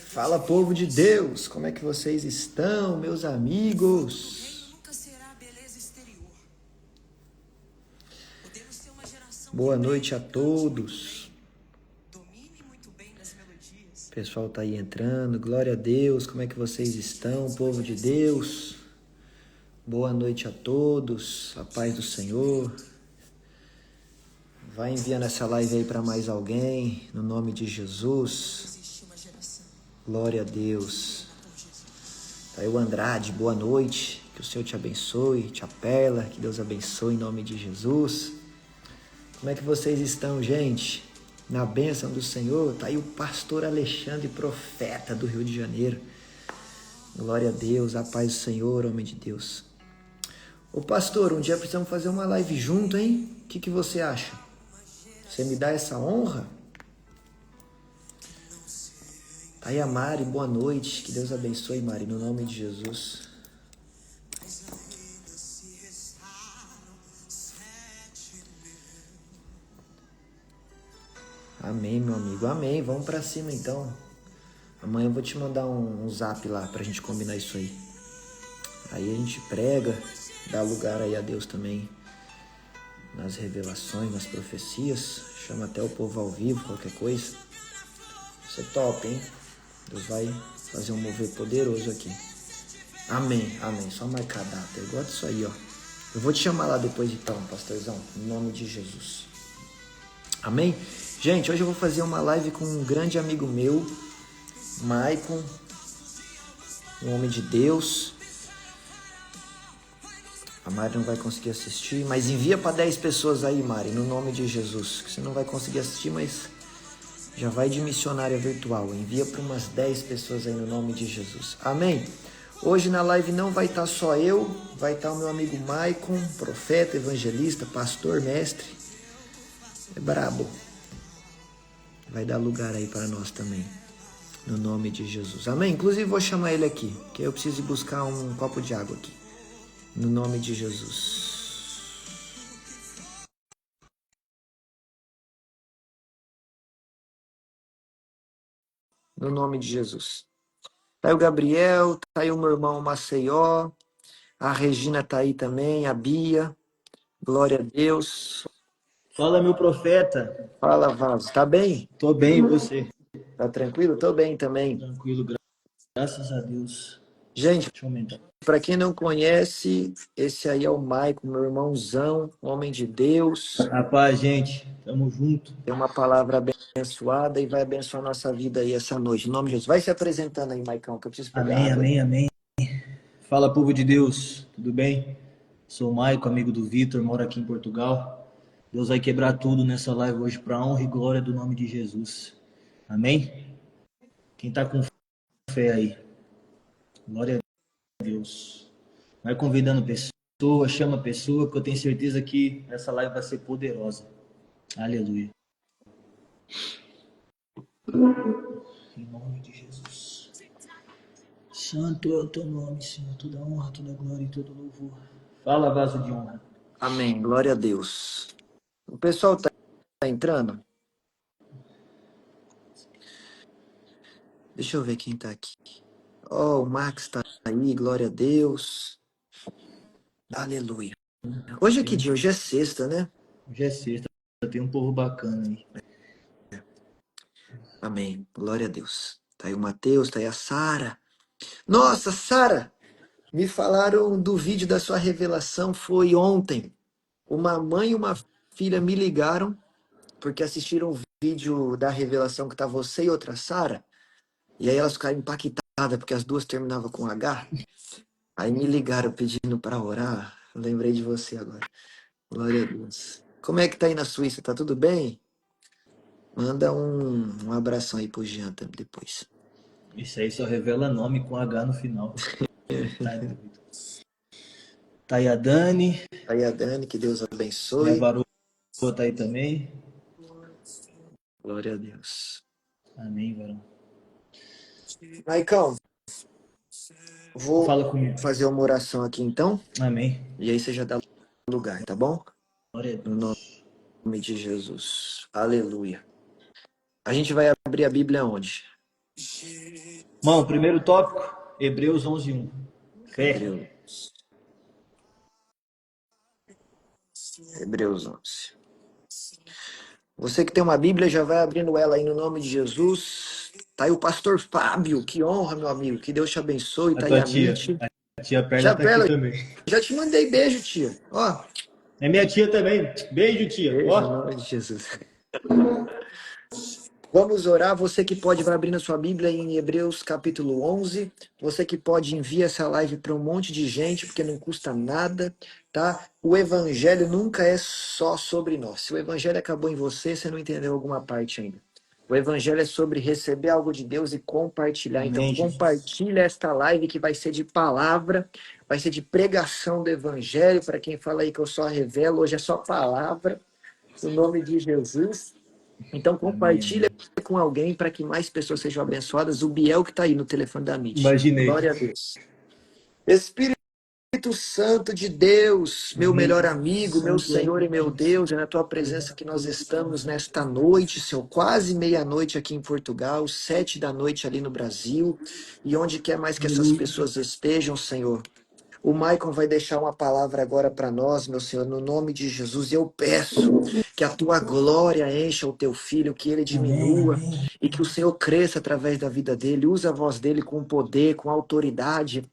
Fala, povo de Deus, como é que vocês estão, meus amigos? Boa noite a todos. O pessoal tá aí entrando, glória a Deus, como é que vocês estão, povo de Deus? Boa noite a todos, a paz do Senhor. Vai enviando essa live aí para mais alguém, no nome de Jesus. Glória a Deus. Tá aí o Andrade, boa noite. Que o Senhor te abençoe, tia Perla, que Deus abençoe em nome de Jesus. Como é que vocês estão, gente? Na bênção do Senhor, tá aí o pastor Alexandre, profeta do Rio de Janeiro. Glória a Deus, a paz do Senhor, homem de Deus. Ô pastor, um dia precisamos fazer uma live junto, hein? O que você acha? Você me dá essa honra? Tá aí a Mari, boa noite. Que Deus abençoe, Mari, no nome de Jesus. Amém, meu amigo. Amém. Vamos pra cima, então. Amanhã eu vou te mandar um zap lá pra gente combinar isso aí. Aí a gente prega, dá lugar aí a Deus também nas revelações, nas profecias. Chama até o povo ao vivo, qualquer coisa. Isso é top, hein? Deus vai fazer um mover poderoso aqui. Amém, amém. Só marcar a data. Eu gosto disso aí, ó. Eu vou te chamar lá depois então, pastorzão. Em nome de Jesus. Amém? Gente, hoje eu vou fazer uma live com um grande amigo meu, Maicon, um homem de Deus. A Mari não vai conseguir assistir, mas envia para 10 pessoas aí, Mari, no nome de Jesus. Você não vai conseguir assistir, mas já vai de missionária virtual. Envia para umas 10 pessoas aí no nome de Jesus. Amém? Hoje na live não vai estar só eu, vai estar o meu amigo Maicon, profeta, evangelista, pastor, mestre. É brabo. Vai dar lugar aí para nós também, no nome de Jesus. Amém? Inclusive vou chamar ele aqui, que eu preciso ir buscar um copo de água aqui. No nome de Jesus. No nome de Jesus. Tá aí o Gabriel, tá aí o meu irmão Maceió, a Regina tá aí também, a Bia. Glória a Deus. Fala, meu profeta. Fala, Vaso. Tá bem? Tô bem, e você? Tá tranquilo? Tô bem também. Tranquilo, graças a Deus. Gente, Deixa eu aumentar. para quem não conhece, esse aí é o Maicon, meu irmãozão, homem de Deus. Rapaz, gente, tamo junto. Tem uma palavra abençoada e vai abençoar a nossa vida aí essa noite. Em nome de Jesus. Vai se apresentando aí, Maicon, que eu preciso pegar Amém, água. amém, amém. Fala, povo de Deus, tudo bem? Sou o Maico, amigo do Vitor, moro aqui em Portugal. Deus vai quebrar tudo nessa live hoje para honra e glória do nome de Jesus. Amém? Quem tá com fé aí? Glória a Deus. Vai convidando pessoa, chama pessoa, porque eu tenho certeza que essa live vai ser poderosa. Aleluia. Em nome de Jesus. Santo é o teu nome, Senhor. Toda honra, toda glória e todo louvor. Fala, vaso de honra. Amém. Glória a Deus. O pessoal tá entrando? Deixa eu ver quem tá aqui. Oh, o Max tá aí. Glória a Deus. Aleluia. Hoje é que dia? Hoje é sexta, né? Hoje é sexta, tem um povo bacana aí. Amém. Glória a Deus. Tá aí o Matheus, tá aí a Sara. Nossa, Sara! Me falaram do vídeo da sua revelação, foi ontem. Uma mãe e uma filha me ligaram porque assistiram o vídeo da revelação que tá você e outra Sara. E aí elas ficaram impactadas porque as duas terminavam com H. Aí me ligaram pedindo para orar. Eu lembrei de você agora. Glória a Deus. Como é que tá aí na Suíça? Tá tudo bem? Manda um abração aí pro Jean depois. Isso aí só revela nome com H no final. Tá doido. Tá aí a Dani, Aí a Dani, que Deus minha abençoe. varoa tá aí também. Glória a Deus. Amém, varão. Maicão, vou Fala comigo. fazer uma oração aqui então. Amém. E aí você já dá lugar, tá bom? Glória a No Deus. nome de Jesus. Aleluia. A gente vai abrir a Bíblia onde? Bom, primeiro tópico, Hebreus 11:1. Fé. Hebreus 11. Você que tem uma Bíblia, já vai abrindo ela aí no nome de Jesus. Tá aí o pastor Fábio, que honra, meu amigo. Que Deus te abençoe. A Tá aí tua a tia. Mitty. A tia Perla Tia tá aqui Perla, também. já te mandei beijo, tia. Ó, É minha tia também. Beijo, tia. beijo no Ó. nome de Jesus. Vamos orar. Você que pode, vai abrindo a sua Bíblia em Hebreus capítulo 11. Você que pode, envia essa live para um monte de gente, porque não custa nada, tá? O evangelho nunca é só sobre nós. Se o evangelho acabou em você, você não entendeu alguma parte ainda. O evangelho é sobre receber algo de Deus e compartilhar. Então, Amém, Jesus. compartilha esta live que vai ser de palavra, vai ser de pregação do evangelho. Para quem fala aí que eu só revelo, hoje é só palavra, no nome de Jesus. Então, Amém, compartilha amém. com alguém para que mais pessoas sejam abençoadas. O Biel que está aí no telefone da MIT. Imaginei. Glória a Deus. Espírito Santo de Deus, meu Amém. melhor amigo, meu Santo é Senhor e meu Deus. Deus, é na tua presença que nós estamos nesta noite, Senhor, quase meia-noite aqui em Portugal, 7 da noite ali no Brasil, e onde quer mais que essas Aleluia. pessoas estejam, Senhor. O Maicon vai deixar uma palavra agora para nós, meu Senhor, no nome de Jesus. E eu peço que a tua glória encha o teu filho, que ele Amém, diminua amém. e que o Senhor cresça através da vida dele. Usa a voz dele com poder, com autoridade,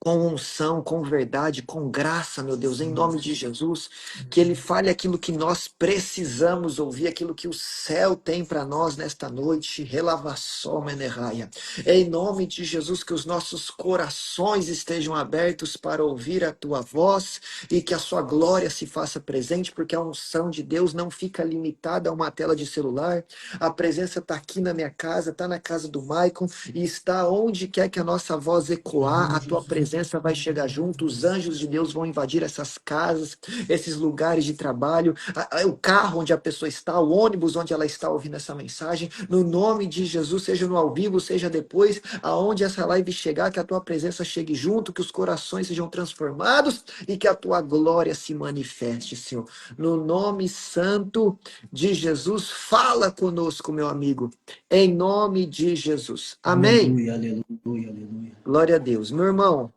com unção, com verdade, com graça, meu Deus, em nome de Jesus, que ele fale aquilo que nós precisamos ouvir, aquilo que o céu tem para nós nesta noite. Relavação, menerraia. Em nome de Jesus, que os nossos corações estejam abertos para ouvir a tua voz e que a sua glória se faça presente, porque a unção de Deus não fica limitada a uma tela de celular. A presença está aqui na minha casa, está na casa do Maicon e está onde quer que a nossa voz ecoar, a tua presença vai chegar junto, os anjos de Deus vão invadir essas casas, esses lugares de trabalho, o carro onde a pessoa está, o ônibus onde ela está ouvindo essa mensagem, no nome de Jesus, seja no ao vivo, seja depois, aonde essa live chegar, que a tua presença chegue junto, que os corações sejam transformados e que a tua glória se manifeste, Senhor. No nome santo de Jesus, fala conosco, meu amigo, em nome de Jesus. Amém. Aleluia, aleluia, aleluia. Glória a Deus. Meu irmão,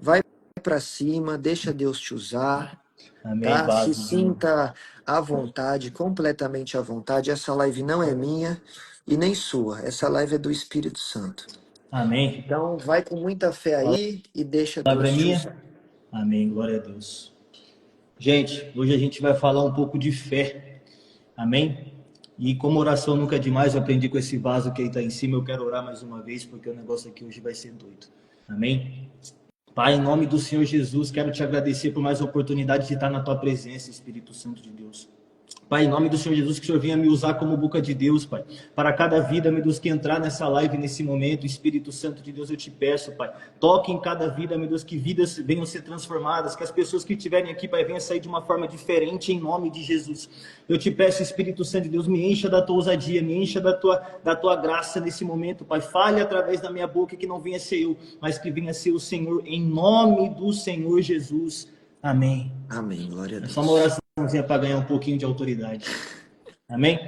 vai para cima, deixa Deus te usar, Amém, tá? Se base de ouro. sinta à vontade, completamente à vontade. Essa live não é minha e nem sua. Essa live é do Espírito Santo. Amém. Então, vai com muita fé A aí e deixa palavra Deus é te usar. minha. Amém, glória a Deus. Gente, hoje a gente vai falar um pouco de fé. Amém? E como oração nunca é demais, eu aprendi com esse vaso que aí está em cima, eu quero orar mais uma vez, porque o negócio aqui hoje vai ser doido. Amém? Pai, em nome do Senhor Jesus, quero te agradecer por mais uma oportunidade de estar na tua presença, Espírito Santo de Deus. Pai, em nome do Senhor Jesus, que o Senhor venha me usar como boca de Deus, Pai. Para cada vida, meu Deus, que entrar nessa live, nesse momento, Espírito Santo de Deus, eu te peço, Pai. Toque em cada vida, meu Deus, que vidas venham ser transformadas, que as pessoas que estiverem aqui, Pai, venham sair de uma forma diferente, em nome de Jesus. Eu te peço, Espírito Santo de Deus, me encha da tua ousadia, me encha da tua graça nesse momento, Pai. Fale através da minha boca, que não venha ser eu, mas que venha ser o Senhor, em nome do Senhor Jesus. Amém. Amém. Glória a É só uma Deus. oraçãozinha para ganhar um pouquinho de autoridade. Amém?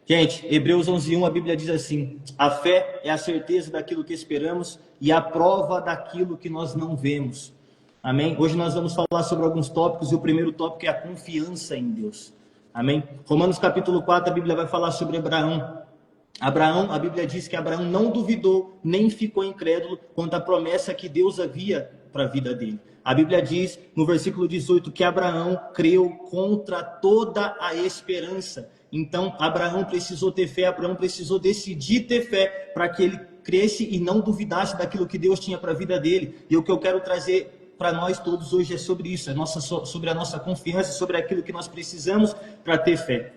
Gente, Hebreus 11:1, a Bíblia diz assim: a fé é a certeza daquilo que esperamos e a prova daquilo que nós não vemos. Amém? Hoje nós vamos falar sobre alguns tópicos e o primeiro tópico é a confiança em Deus. Amém? Romanos capítulo 4, a Bíblia vai falar sobre Abraão. Abraão, a Bíblia diz que Abraão não duvidou, nem ficou incrédulo quanto à promessa que Deus havia para a vida dele. A Bíblia diz no versículo 18 que Abraão creu contra toda a esperança. Então, Abraão precisou ter fé, Abraão precisou decidir ter fé para que ele cresce e não duvidasse daquilo que Deus tinha para a vida dele. E o que eu quero trazer para nós todos hoje é sobre isso, sobre a nossa confiança, sobre aquilo que nós precisamos para ter fé.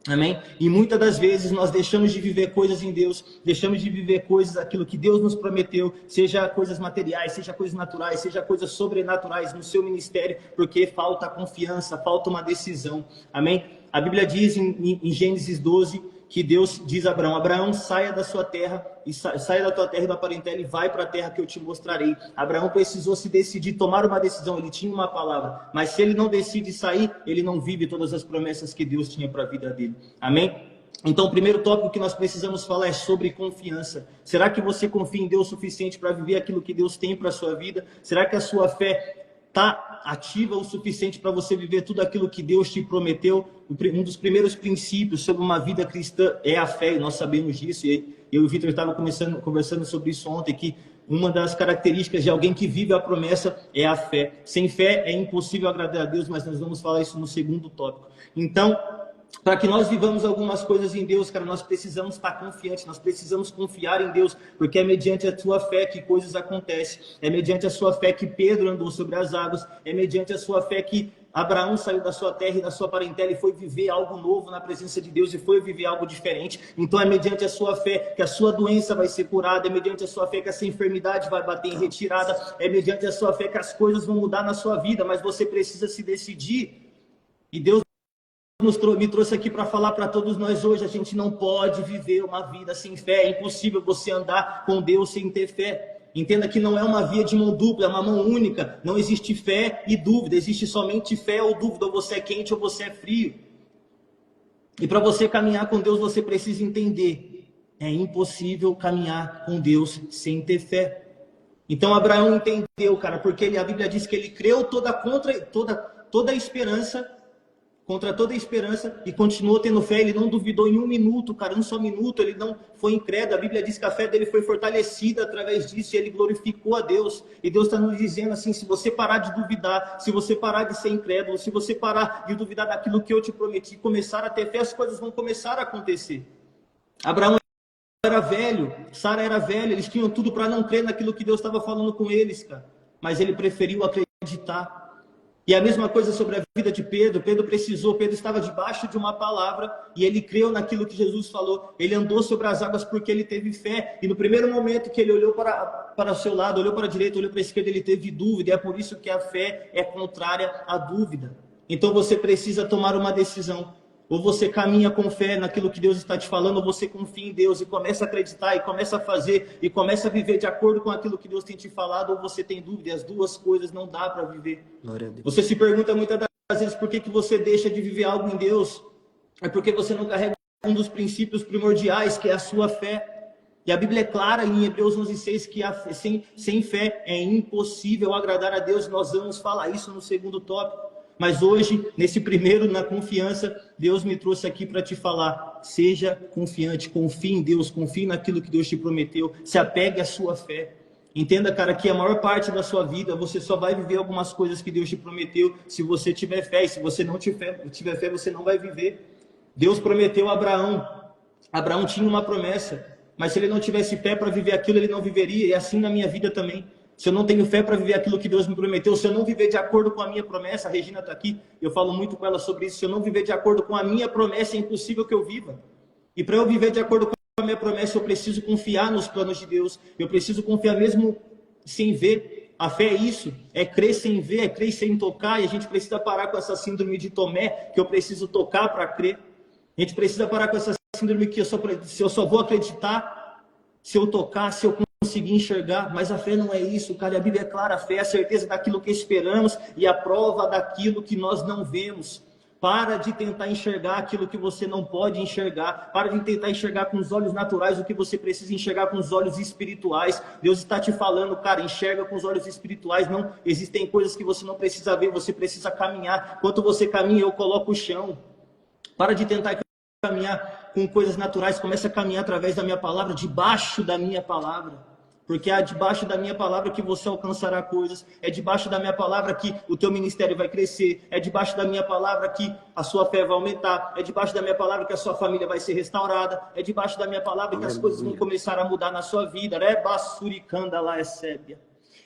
Amém? E muitas das vezes nós deixamos de viver coisas em Deus, deixamos de viver coisas, aquilo que Deus nos prometeu, seja coisas materiais, seja coisas naturais, seja coisas sobrenaturais no seu ministério, porque falta confiança, falta uma decisão. Amém? A Bíblia diz em Gênesis 12 que Deus diz a Abraão: Abraão, saia da sua terra, e saia da tua terra e da parentela e vai para a terra que eu te mostrarei. Abraão precisou se decidir, tomar uma decisão, ele tinha uma palavra, mas se ele não decide sair, ele não vive todas as promessas que Deus tinha para a vida dele. Amém? Então, o primeiro tópico que nós precisamos falar é sobre confiança. Será que você confia em Deus o suficiente para viver aquilo que Deus tem para a sua vida? Será que a sua fé está ativa o suficiente para você viver tudo aquilo que Deus te prometeu? Um dos primeiros princípios sobre uma vida cristã é a fé, e nós sabemos disso. E eu e o Vitor estavam conversando sobre isso ontem, que uma das características de alguém que vive a promessa é a fé. Sem fé é impossível agradar a Deus, mas nós vamos falar isso no segundo tópico. Então, para que nós vivamos algumas coisas em Deus, cara, nós precisamos estar confiantes, nós precisamos confiar em Deus, porque é mediante a sua fé que coisas acontecem, é mediante a sua fé que Pedro andou sobre as águas, é mediante a sua fé que Abraão saiu da sua terra e da sua parentela e foi viver algo novo na presença de Deus e foi viver algo diferente. Então é mediante a sua fé que a sua doença vai ser curada, é mediante a sua fé que essa enfermidade vai bater em retirada, é mediante a sua fé que as coisas vão mudar na sua vida, mas você precisa se decidir. E Deus me trouxe aqui para falar para todos nós hoje, a gente não pode viver uma vida sem fé, é impossível você andar com Deus sem ter fé. Entenda que não é uma via de mão dupla, é uma mão única, não existe fé e dúvida, existe somente fé ou dúvida, ou você é quente ou você é frio. E para você caminhar com Deus, você precisa entender, é impossível caminhar com Deus sem ter fé. Então Abraão entendeu, cara, porque a Bíblia diz que ele creu toda a esperança, contra toda a esperança, e continuou tendo fé. Ele não duvidou em um minuto, cara, um só minuto, ele não foi incrédulo. A Bíblia diz que a fé dele foi fortalecida através disso, e ele glorificou a Deus. E Deus está nos dizendo assim, se você parar de duvidar, se você parar de ser incrédulo, se você parar de duvidar daquilo que eu te prometi, começar a ter fé, as coisas vão começar a acontecer. Abraão era velho, Sara era velha, eles tinham tudo para não crer naquilo que Deus estava falando com eles, cara. Mas ele preferiu acreditar. E a mesma coisa sobre a vida de Pedro. Pedro estava debaixo de uma palavra e ele creu naquilo que Jesus falou. Ele andou sobre as águas porque ele teve fé. E no primeiro momento que ele olhou para o seu lado, olhou para a direita, olhou para a esquerda, ele teve dúvida. E é por isso que a fé é contrária à dúvida. Então você precisa tomar uma decisão. Ou você caminha com fé naquilo que Deus está te falando, ou você confia em Deus e começa a acreditar, e começa a fazer, e começa a viver de acordo com aquilo que Deus tem te falado, ou você tem dúvida, e as duas coisas não dá para viver. Glória a Deus. Você se pergunta muitas das vezes por que você deixa de viver algo em Deus. É porque você não carrega um dos princípios primordiais, que é a sua fé. E a Bíblia é clara em Hebreus 11:6 que sem fé é impossível agradar a Deus. Nós vamos falar isso no segundo tópico. Mas hoje, nesse primeiro, na confiança, Deus me trouxe aqui para te falar. Seja confiante, confie em Deus, confie naquilo que Deus te prometeu, se apegue à sua fé. Entenda, cara, que a maior parte da sua vida, você só vai viver algumas coisas que Deus te prometeu se você tiver fé. E se você não tiver fé, você não vai viver. Deus prometeu a Abraão. Abraão tinha uma promessa, mas se ele não tivesse fé para viver aquilo, ele não viveria. E assim na minha vida também. Se eu não tenho fé para viver aquilo que Deus me prometeu, se eu não viver de acordo com a minha promessa, a Regina está aqui, eu falo muito com ela sobre isso, se eu não viver de acordo com a minha promessa, é impossível que eu viva. E para eu viver de acordo com a minha promessa, eu preciso confiar nos planos de Deus, eu preciso confiar mesmo sem ver. A fé é isso, é crer sem ver, é crer sem tocar, e a gente precisa parar com essa síndrome de Tomé, que eu preciso tocar para crer. A gente precisa parar com essa síndrome que eu só vou acreditar se eu tocar, se eu conseguir enxergar. Mas a fé não é isso, cara. A Bíblia é clara, a fé é a certeza daquilo que esperamos e a prova daquilo que nós não vemos. Para de tentar enxergar aquilo que você não pode enxergar. Para de tentar enxergar com os olhos naturais o que você precisa enxergar com os olhos espirituais. Deus está te falando, cara, enxerga com os olhos espirituais. Não existem coisas que você não precisa ver, você precisa caminhar. Enquanto você caminha, eu coloco o chão. Para de tentar caminhar com coisas naturais, começa a caminhar através da minha palavra, debaixo da minha palavra. Porque é debaixo da minha palavra que você alcançará coisas. É debaixo da minha palavra que o teu ministério vai crescer. É debaixo da minha palavra que a sua fé vai aumentar. É debaixo da minha palavra que a sua família vai ser restaurada. É debaixo da minha palavra que as coisas vão começar a mudar na sua vida.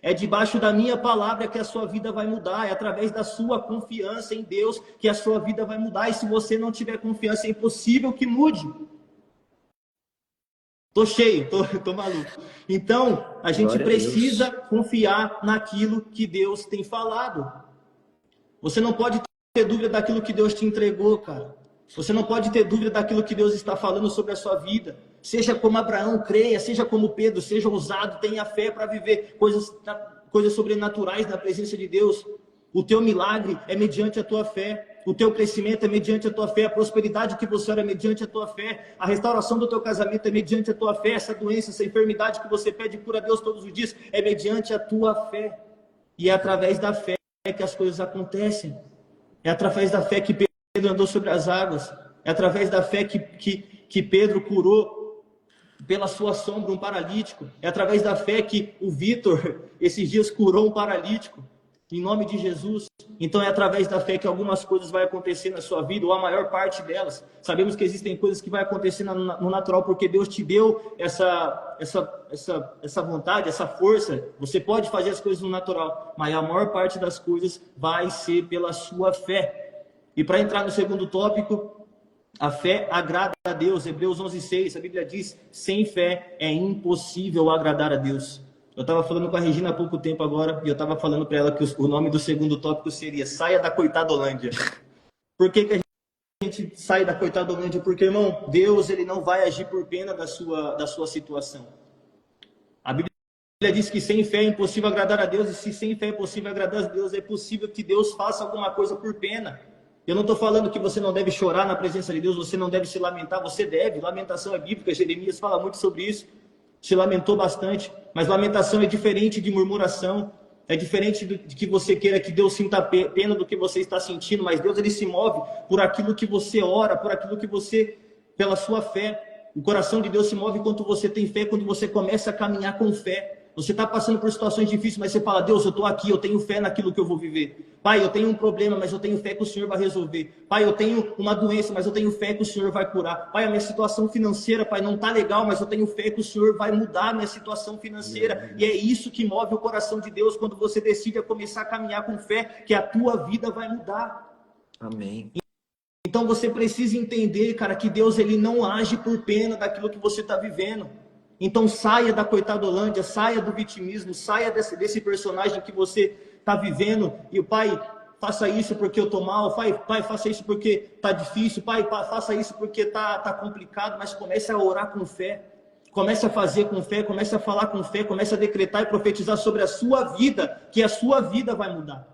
É debaixo da minha palavra que a sua vida vai mudar. É através da sua confiança em Deus que a sua vida vai mudar. E se você não tiver confiança, é impossível que mude. Tô cheio, tô maluco. Então, a gente precisa confiar naquilo que Deus tem falado. Você não pode ter dúvida daquilo que Deus te entregou, cara. Você não pode ter dúvida daquilo que Deus está falando sobre a sua vida. Seja como Abraão, creia. Seja como Pedro, seja ousado, tenha fé para viver coisas sobrenaturais na presença de Deus. O teu milagre é mediante a tua fé. O teu crescimento é mediante a tua fé. A prosperidade que você ora é mediante a tua fé. A restauração do teu casamento é mediante a tua fé. Essa doença, essa enfermidade que você pede cura a Deus todos os dias é mediante a tua fé. E é através da fé que as coisas acontecem. É através da fé que Pedro andou sobre as águas. É através da fé que Pedro curou pela sua sombra um paralítico. É através da fé que o Vitor, esses dias, curou um paralítico. Em nome de Jesus. Então é através da fé que algumas coisas vão acontecer na sua vida, ou a maior parte delas. Sabemos que existem coisas que vão acontecer no natural, porque Deus te deu essa vontade, essa força. Você pode fazer as coisas no natural, mas a maior parte das coisas vai ser pela sua fé. E para entrar no segundo tópico, a fé agrada a Deus. Hebreus 11:6, a Bíblia diz: sem fé é impossível agradar a Deus. Eu estava falando com a Regina há pouco tempo agora, e eu estava falando para ela que o nome do segundo tópico seria Saia da Coitadolândia. Por que a gente sai da Coitadolândia? Porque, irmão, Deus ele não vai agir por pena da sua situação. A Bíblia diz que sem fé é impossível agradar a Deus, e se sem fé é possível agradar a Deus, é possível que Deus faça alguma coisa por pena. Eu não estou falando que você não deve chorar na presença de Deus, você não deve se lamentar, você deve. Lamentação é bíblica, Jeremias fala muito sobre isso. Se lamentou bastante, mas lamentação é diferente de murmuração, é diferente de que você queira que Deus sinta pena do que você está sentindo, mas Deus ele se move por aquilo que você ora, por aquilo que você, pela sua fé. O coração de Deus se move quando você tem fé, quando você começa a caminhar com fé. Você está passando por situações difíceis, mas você fala: Deus, eu estou aqui, eu tenho fé naquilo que eu vou viver. Pai, eu tenho um problema, mas eu tenho fé que o Senhor vai resolver. Pai, eu tenho uma doença, mas eu tenho fé que o Senhor vai curar. Pai, a minha situação financeira, Pai, não está legal, mas eu tenho fé que o Senhor vai mudar a minha situação financeira. E é isso que move o coração de Deus quando você decide começar a caminhar com fé, que a tua vida vai mudar. Amém. Então você precisa entender, cara, que Deus ele não age por pena daquilo que você está vivendo. Então saia da coitadolândia, saia do vitimismo, saia desse personagem que você está vivendo. E o pai, faça isso porque eu estou mal, pai, faça isso porque está difícil, pai, faça isso porque está complicado, mas comece a orar com fé. Comece a fazer com fé, comece a falar com fé, comece a decretar e profetizar sobre a sua vida, que a sua vida vai mudar.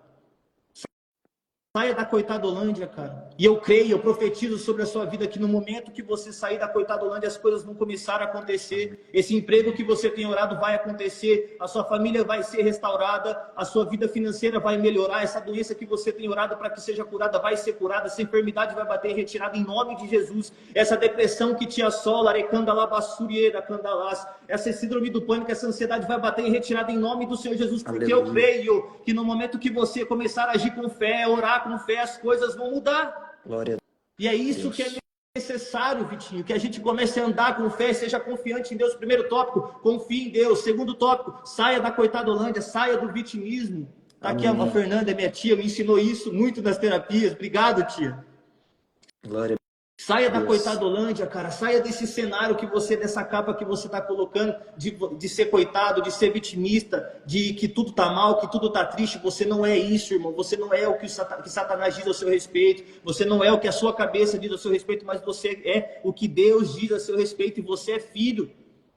Saia da coitadolândia, cara. E eu creio, eu profetizo sobre a sua vida que no momento que você sair da coitadolândia, as coisas vão começar a acontecer. Esse emprego que você tem orado vai acontecer. A sua família vai ser restaurada. A sua vida financeira vai melhorar. Essa doença que você tem orado para que seja curada vai ser curada. Essa enfermidade vai bater retirada em nome de Jesus. Essa depressão que te assola, essa síndrome do pânico, essa ansiedade vai bater em retirada em nome do Senhor Jesus. Porque eu creio que no momento que você começar a agir com fé, orar com fé, as coisas vão mudar. Glória a Deus. E é isso que é necessário, Vitinho, que a gente comece a andar com fé, seja confiante em Deus. Primeiro tópico, confie em Deus. Segundo tópico, saia da coitadolândia, saia do vitimismo. Tá aqui a Fernanda, minha tia, me ensinou isso muito nas terapias. Obrigado, tia. Glória a Deus. Saia da coitadolândia, cara. Saia desse cenário dessa capa que você está colocando, de ser coitado, de ser vitimista, de que tudo tá mal, que tudo tá triste. Você não é isso, irmão. Você não é o que Satanás diz ao seu respeito. Você não é o que a sua cabeça diz ao seu respeito, mas você é o que Deus diz a seu respeito e você é filho.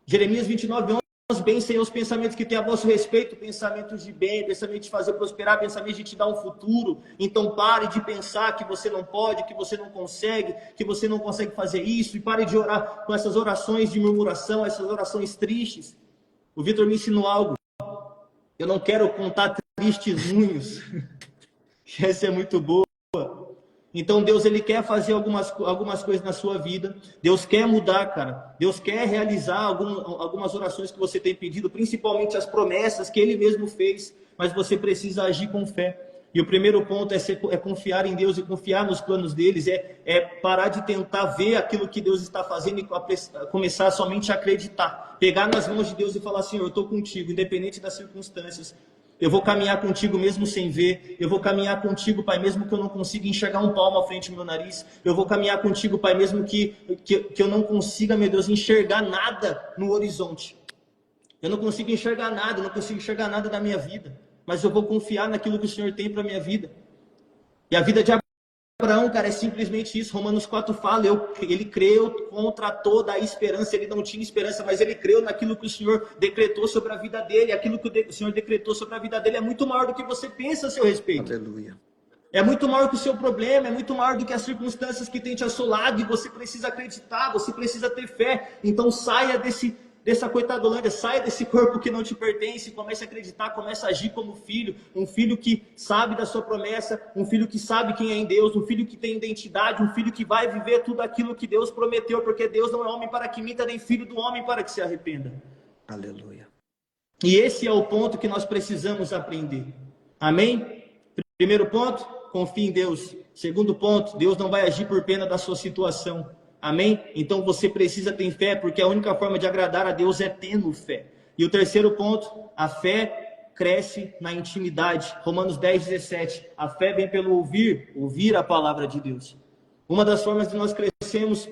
Jeremias 29:11. Bem sei os pensamentos que tem a vosso respeito, pensamentos de bem, pensamentos de fazer prosperar, pensamentos de te dar um futuro. Então pare de pensar que você não pode, que você não consegue fazer isso, e pare de orar com essas orações de murmuração, essas orações tristes. O Vitor me ensinou algo. Eu não quero contar testemunhos. Essa é muito boa. Então Deus ele quer fazer algumas coisas na sua vida. Deus quer mudar, cara. Deus quer realizar algumas orações que você tem pedido, principalmente as promessas que Ele mesmo fez. Mas você precisa agir com fé. E o primeiro ponto é confiar em Deus e confiar nos planos deles. É parar de tentar ver aquilo que Deus está fazendo e começar somente a acreditar. Pegar nas mãos de Deus e falar: Senhor, eu estou contigo, independente das circunstâncias. Eu vou caminhar contigo mesmo sem ver. Eu vou caminhar contigo, Pai, mesmo que eu não consiga enxergar um palmo à frente do meu nariz. Eu vou caminhar contigo, Pai, mesmo que eu não consiga, meu Deus, enxergar nada no horizonte. Eu não consigo enxergar nada, eu não consigo enxergar nada da minha vida. Mas eu vou confiar naquilo que o Senhor tem para a minha vida. E a vida de Abraão, cara, é simplesmente isso. Romanos 4 fala, ele creu contra toda a esperança. Ele não tinha esperança, mas ele creu naquilo que o Senhor decretou sobre a vida dele. Aquilo que o Senhor decretou sobre a vida dele é muito maior do que você pensa a seu respeito. Aleluia. É muito maior que o seu problema, é muito maior do que as circunstâncias que tem te assolado. E você precisa acreditar, você precisa ter fé. Então saia dessa coitadolândia, saia desse corpo que não te pertence, comece a acreditar, comece a agir como filho, um filho que sabe da sua promessa, um filho que sabe quem é em Deus, um filho que tem identidade, um filho que vai viver tudo aquilo que Deus prometeu, porque Deus não é homem para que minta, nem filho do homem para que se arrependa. Aleluia. E esse é o ponto que nós precisamos aprender. Amém? Primeiro ponto, confie em Deus. Segundo ponto, Deus não vai agir por pena da sua situação. Amém? Então você precisa ter fé, porque a única forma de agradar a Deus é tendo fé. E o terceiro ponto, a fé cresce na intimidade. Romanos 10, 17. A fé vem pelo ouvir a palavra de Deus. Uma das formas de nós crescermos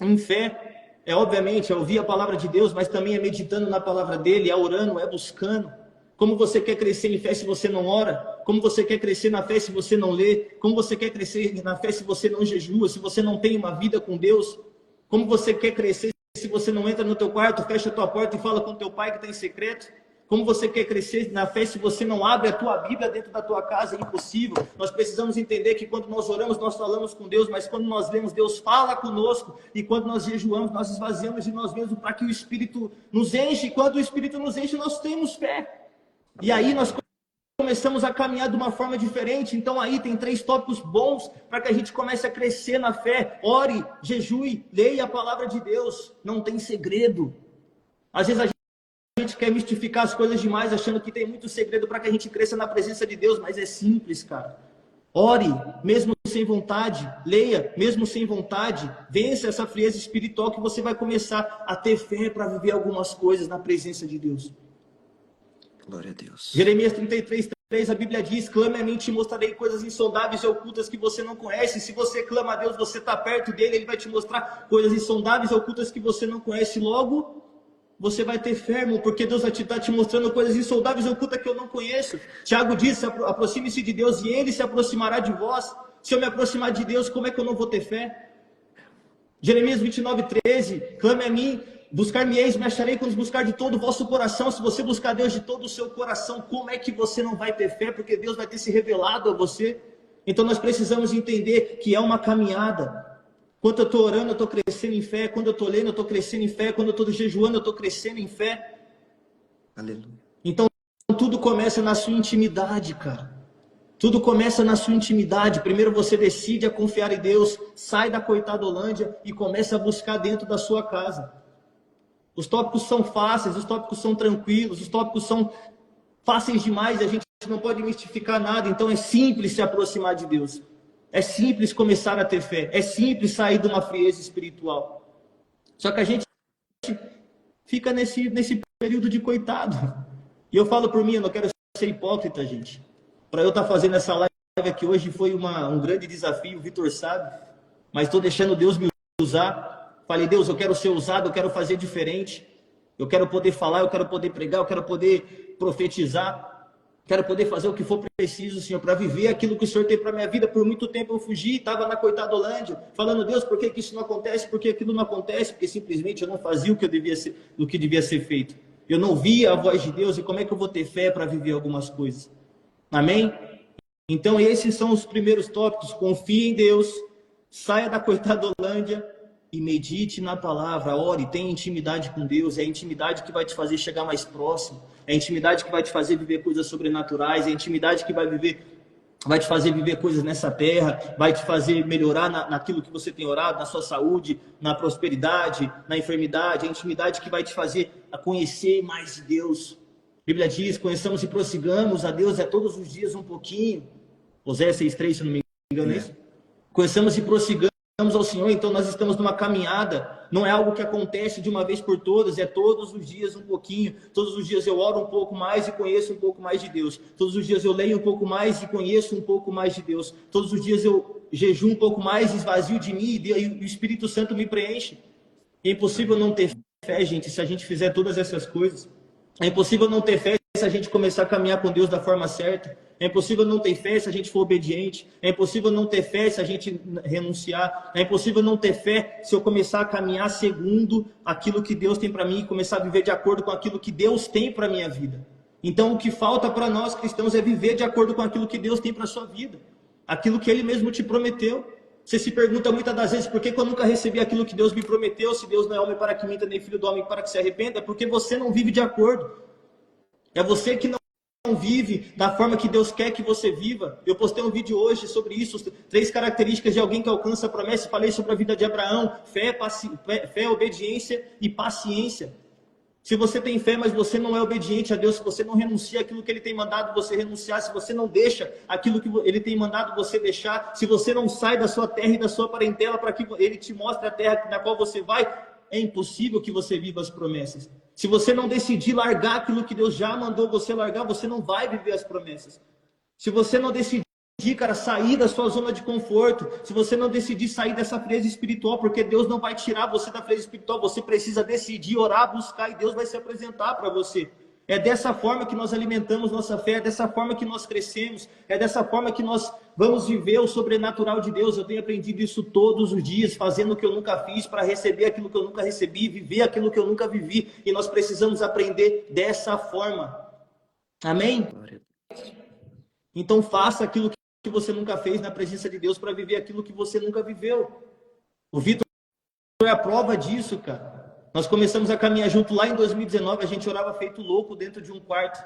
em fé é, obviamente, ouvir a palavra de Deus, mas também é meditando na palavra dele, é orando, é buscando. Como você quer crescer em fé se você não ora? Como você quer crescer na fé se você não lê? Como você quer crescer na fé se você não jejua? Se você não tem uma vida com Deus? Como você quer crescer se você não entra no teu quarto, fecha a tua porta e fala com teu pai que está em secreto? Como você quer crescer na fé se você não abre a tua Bíblia dentro da tua casa? É impossível. Nós precisamos entender que quando nós oramos, nós falamos com Deus, mas quando nós lemos, Deus fala conosco. E quando nós jejuamos, nós esvaziamos de nós mesmos para que o Espírito nos enche. E quando o Espírito nos enche, nós temos fé. E aí nós começamos a caminhar de uma forma diferente. Então aí tem 3 tópicos bons para que a gente comece a crescer na fé. Ore, jejue, leia a palavra de Deus. Não tem segredo. Às vezes a gente quer mistificar as coisas demais, achando que tem muito segredo para que a gente cresça na presença de Deus, mas é simples, cara. Ore, mesmo sem vontade. Leia, mesmo sem vontade. Vença essa frieza espiritual que você vai começar a ter fé para viver algumas coisas na presença de Deus. Glória a Deus. Jeremias 33, 3, a Bíblia diz: clame a mim e te mostrarei coisas insondáveis e ocultas que você não conhece. Se você clama a Deus, você está perto dele, ele vai te mostrar coisas insondáveis e ocultas que você não conhece. Logo, você vai ter fé, irmão, porque Deus vai estar te mostrando coisas insondáveis e ocultas que eu não conheço. Tiago diz: aproxime-se de Deus e ele se aproximará de vós. Se eu me aproximar de Deus, como é que eu não vou ter fé? Jeremias 29, 13, clame a mim, buscar-me-eis, me acharei quando buscar de todo o vosso coração. Se você buscar Deus de todo o seu coração, como é que você não vai ter fé? Porque Deus vai ter se revelado a você. Então nós precisamos entender que é uma caminhada. Quando eu estou orando, eu estou crescendo em fé. Quando eu estou lendo, eu estou crescendo em fé. Quando eu estou jejuando, eu estou crescendo em fé. Aleluia. Então tudo começa na sua intimidade, cara. Tudo começa na sua intimidade. Primeiro você decide a confiar em Deus, sai da coitadolândia e começa a buscar dentro da sua casa. Os tópicos são fáceis, os tópicos são tranquilos, os tópicos são fáceis demais, a gente não pode mistificar nada. Então é simples se aproximar de Deus. É simples começar a ter fé. É simples sair de uma frieza espiritual. Só que a gente fica nesse período de coitado. E eu falo por mim, eu não quero ser hipócrita, gente. Para eu estar fazendo essa live aqui hoje foi um grande desafio, o Vitor sabe. Mas estou deixando Deus me usar. Falei: Deus, eu quero ser usado, eu quero fazer diferente. Eu quero poder falar, eu quero poder pregar, eu quero poder profetizar. Quero poder fazer o que for preciso, Senhor, para viver aquilo que o Senhor tem para a minha vida. Por muito tempo eu fugi, estava na coitadolândia, falando: Deus, por que isso não acontece? Por que aquilo não acontece? Porque simplesmente eu não fazia o que devia ser feito. Eu não via a voz de Deus, e como é que eu vou ter fé para viver algumas coisas? Amém? Então esses são os primeiros tópicos. Confie em Deus, saia da coitadolândia e medite na palavra. Ore, tenha intimidade com Deus. É a intimidade que vai te fazer chegar mais próximo. É a intimidade que vai te fazer viver coisas sobrenaturais. É a intimidade que vai te fazer viver coisas nessa terra. Vai te fazer melhorar naquilo que você tem orado, na sua saúde, na prosperidade, na enfermidade. É a intimidade que vai te fazer a conhecer mais de Deus. A Bíblia diz: conheçamos e prossigamos a Deus todos os dias um pouquinho. Oséias 6,3, se não me engano, é isso? Conheçamos e prossigamos ao Senhor. Então nós estamos numa caminhada. Não é algo que acontece de uma vez por todas, é todos os dias um pouquinho. Todos os dias eu oro um pouco mais e conheço um pouco mais de Deus. Todos os dias eu leio um pouco mais e conheço um pouco mais de Deus. Todos os dias eu jejuo um pouco mais, esvazio de mim e o Espírito Santo me preenche. É impossível não ter fé, gente, se a gente fizer todas essas coisas. É impossível não ter fé se a gente começar a caminhar com Deus da forma certa. É impossível não ter fé se a gente for obediente. É impossível não ter fé se a gente renunciar. É impossível não ter fé se eu começar a caminhar segundo aquilo que Deus tem para mim e começar a viver de acordo com aquilo que Deus tem para a minha vida. Então, o que falta para nós cristãos é viver de acordo com aquilo que Deus tem para a sua vida. Aquilo que Ele mesmo te prometeu. Você se pergunta muitas das vezes, por que eu nunca recebi aquilo que Deus me prometeu? Se Deus não é homem para que minta, nem filho do homem para que se arrependa. É porque você não vive de acordo. É você que não vive da forma que Deus quer que você viva. Eu postei um vídeo hoje sobre isso, 3 características de alguém que alcança a promessa. Falei sobre a vida de Abraão: fé, obediência e paciência. Se você tem fé, mas você não é obediente a Deus, se você não renuncia aquilo que Ele tem mandado você renunciar, se você não deixa aquilo que Ele tem mandado você deixar, se você não sai da sua terra e da sua parentela para que Ele te mostre a terra na qual você vai, é impossível que você viva as promessas. Se você não decidir largar aquilo que Deus já mandou você largar, você não vai viver as promessas. Se você não decidir, cara, sair da sua zona de conforto, se você não decidir sair dessa frieza espiritual, porque Deus não vai tirar você da frieza espiritual, você precisa decidir, orar, buscar, e Deus vai se apresentar para você. É dessa forma que nós alimentamos nossa fé, é dessa forma que nós crescemos, é dessa forma que nós vamos viver o sobrenatural de Deus. Eu tenho aprendido isso todos os dias, fazendo o que eu nunca fiz, para receber aquilo que eu nunca recebi, viver aquilo que eu nunca vivi, e nós precisamos aprender dessa forma. Amém? Então faça aquilo que você nunca fez na presença de Deus para viver aquilo que você nunca viveu. O Vitor é a prova disso, cara. Nós começamos a caminhar junto lá em 2019, a gente orava feito louco dentro de um quarto.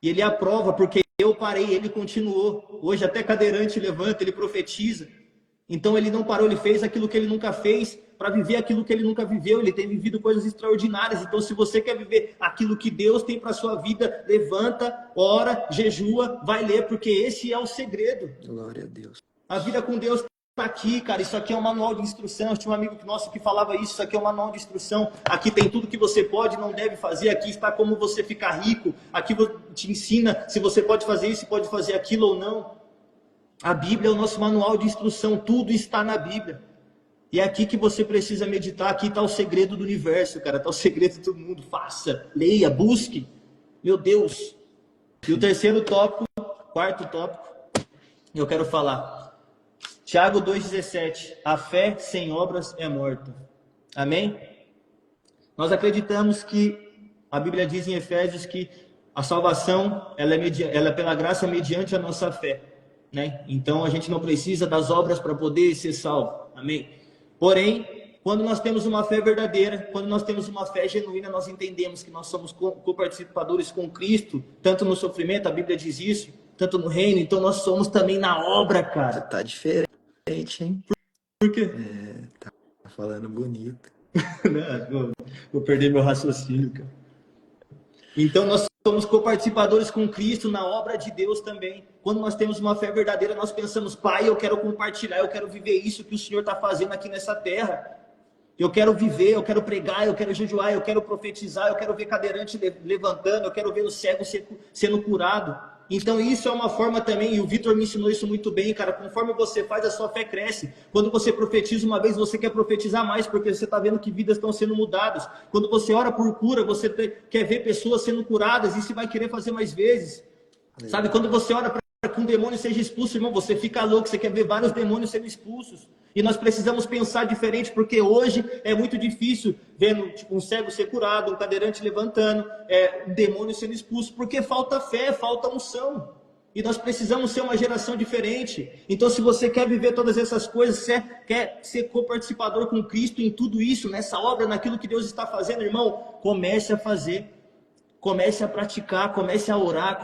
E ele é a prova, porque eu parei, ele continuou. Hoje até cadeirante levanta, ele profetiza. Então ele não parou, ele fez aquilo que ele nunca fez para viver aquilo que ele nunca viveu. Ele tem vivido coisas extraordinárias. Então, se você quer viver aquilo que Deus tem para sua vida, levanta, ora, jejua, vai ler, porque esse é o segredo. Glória a Deus. A vida com Deus está aqui, cara. Isso aqui é um manual de instrução. Eu tinha um amigo nosso que falava isso. Isso aqui é um manual de instrução. Aqui tem tudo que você pode e não deve fazer. Aqui está como você ficar rico. Aqui te ensina se você pode fazer isso, pode fazer aquilo ou não. A Bíblia é o nosso manual de instrução. Tudo está na Bíblia. E é aqui que você precisa meditar. Aqui está o segredo do universo, cara. Está o segredo do mundo. Faça, leia, busque. Meu Deus. E o terceiro tópico, quarto tópico, eu quero falar. Tiago 2,17. A fé sem obras é morta. Amém? Nós acreditamos que a Bíblia diz em Efésios que a salvação ela é pela graça mediante a nossa fé. Né? Então a gente não precisa das obras para poder ser salvo. Amém? Porém, quando nós temos uma fé verdadeira, quando nós temos uma fé genuína, nós entendemos que nós somos coparticipadores com Cristo, tanto no sofrimento, a Bíblia diz isso, tanto no reino, então nós somos também na obra, cara. Tá diferente, hein? Por quê? Tá falando bonito. Não, vou perder meu raciocínio, cara. Então nós somos coparticipadores com Cristo na obra de Deus também. Quando nós temos uma fé verdadeira, nós pensamos: Pai, eu quero compartilhar, eu quero viver isso que o Senhor está fazendo aqui nessa terra. Eu quero viver, eu quero pregar, eu quero jejuar, eu quero profetizar, eu quero ver cadeirante levantando, eu quero ver o cego sendo curado. Então isso é uma forma também, e o Vitor me ensinou isso muito bem, cara. Conforme você faz, a sua fé cresce. Quando você profetiza uma vez, você quer profetizar mais, porque você está vendo que vidas estão sendo mudadas. Quando você ora por cura, você quer ver pessoas sendo curadas, e você vai querer fazer mais vezes. Sabe, quando você ora para que um demônio seja expulso, irmão, você fica louco, você quer ver vários demônios sendo expulsos. E nós precisamos pensar diferente, porque hoje é muito difícil vendo tipo, um cego ser curado, um cadeirante levantando, um demônio sendo expulso, porque falta fé, falta unção. E nós precisamos ser uma geração diferente. Então, se você quer viver todas essas coisas, você quer ser coparticipador com Cristo em tudo isso, nessa obra, naquilo que Deus está fazendo, irmão, comece a fazer. Comece a praticar, comece a orar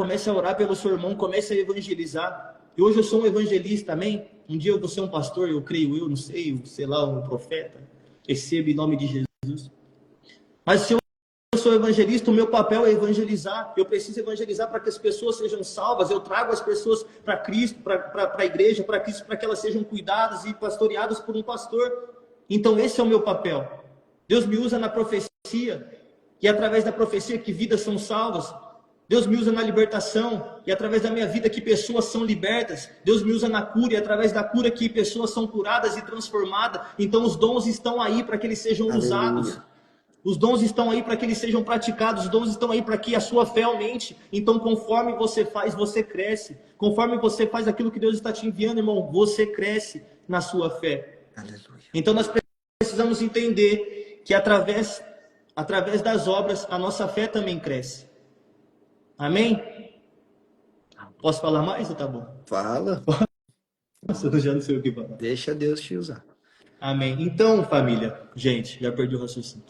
pelo seu irmão, comece a evangelizar. E hoje eu sou um evangelista, amém? Um dia eu vou ser um pastor, eu creio, eu não sei, sei lá, um profeta. Recebo em nome de Jesus. Mas se eu sou evangelista, o meu papel é evangelizar. Eu preciso evangelizar para que as pessoas sejam salvas. Eu trago as pessoas para Cristo, para a igreja, para Cristo, para que elas sejam cuidadas e pastoreadas por um pastor. Então esse é o meu papel. Deus me usa na profecia. E através da profecia que vidas são salvas. Deus me usa na libertação. E através da minha vida que pessoas são libertas. Deus me usa na cura. E através da cura que pessoas são curadas e transformadas. Então os dons estão aí para que eles sejam usados. Os dons estão aí para que eles sejam praticados, os dons estão aí para que a sua fé aumente. Então, conforme você faz, você cresce. Conforme você faz aquilo que Deus está te enviando, irmão, você cresce na sua fé. Aleluia. Então, nós precisamos entender que através das obras, a nossa fé também cresce. Amém? Posso falar mais ou tá bom? Fala. Nossa, eu já não sei o que falar. Deixa Deus te usar. Amém. Então, família, gente, já perdi o raciocínio.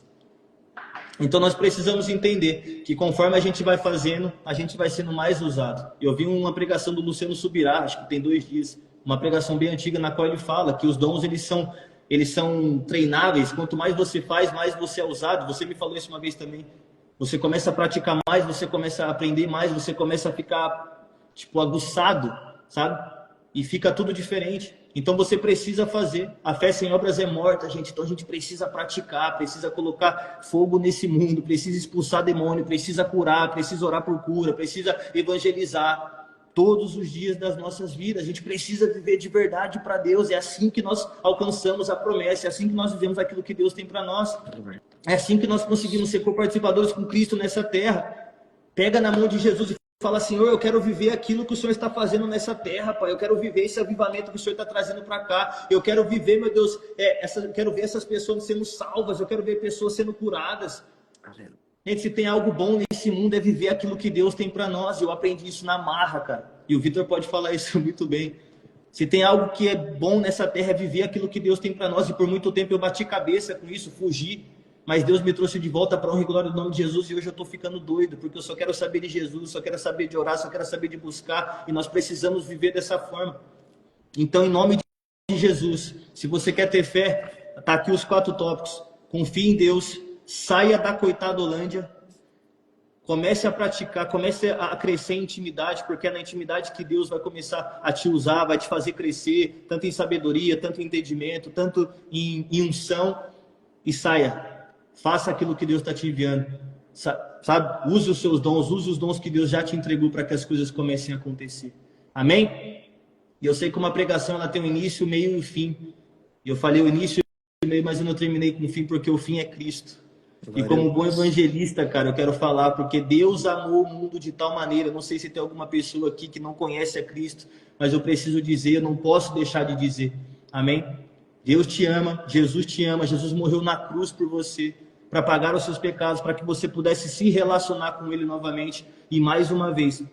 Então nós precisamos entender que conforme a gente vai fazendo, a gente vai sendo mais usado. Eu vi uma pregação do Luciano Subirá, acho que tem 2 dias, uma pregação bem antiga na qual ele fala que os dons eles são treináveis. Quanto mais você faz, mais você é usado. Você me falou isso uma vez também. Você começa a praticar mais, você começa a aprender mais, você começa a ficar tipo aguçado, sabe? E fica tudo diferente. Então você precisa fazer. A fé sem obras é morta, gente. Então a gente precisa praticar, precisa colocar fogo nesse mundo, precisa expulsar demônio, precisa curar, precisa orar por cura, precisa evangelizar todos os dias das nossas vidas. A gente precisa viver de verdade para Deus. É assim que nós alcançamos a promessa, é assim que nós vivemos aquilo que Deus tem para nós. É assim que nós conseguimos ser co-participadores com Cristo nessa terra. Pega na mão de Jesus e fala, Senhor, eu quero viver aquilo que o Senhor está fazendo nessa terra, Pai. Eu quero viver esse avivamento que o Senhor está trazendo para cá. Eu quero viver, meu Deus, eu quero ver essas pessoas sendo salvas. Eu quero ver pessoas sendo curadas. Gente, se tem algo bom nesse mundo é viver aquilo que Deus tem para nós. Eu aprendi isso na marra, cara. E o Vitor pode falar isso muito bem. Se tem algo que é bom nessa terra é viver aquilo que Deus tem para nós. E por muito tempo eu bati cabeça com isso, fugi. Mas Deus me trouxe de volta para a honra e glória do nome de Jesus. E hoje eu estou ficando doido, porque eu só quero saber de Jesus, só quero saber de orar, só quero saber de buscar. E nós precisamos viver dessa forma. Então, em nome de Jesus, se você quer ter fé, tá aqui os 4 tópicos. Confie em Deus, saia da coitadolândia, comece a praticar, comece a crescer em intimidade, porque é na intimidade que Deus vai começar a te usar, vai te fazer crescer, tanto em sabedoria, tanto em entendimento, tanto em unção. E saia. Faça aquilo que Deus está te enviando, sabe? Use os seus dons, use os dons que Deus já te entregou para que as coisas comecem a acontecer. Amém? E eu sei que uma pregação ela tem um início, meio e fim. Eu falei o início e o meio, mas eu não terminei com o fim, porque o fim é Cristo. E como bom evangelista, cara, eu quero falar, porque Deus amou o mundo de tal maneira, não sei se tem alguma pessoa aqui que não conhece a Cristo, mas eu preciso dizer, eu não posso deixar de dizer. Amém? Deus te ama, Jesus morreu na cruz por você, para pagar os seus pecados, para que você pudesse se relacionar com Ele novamente, e mais uma vez,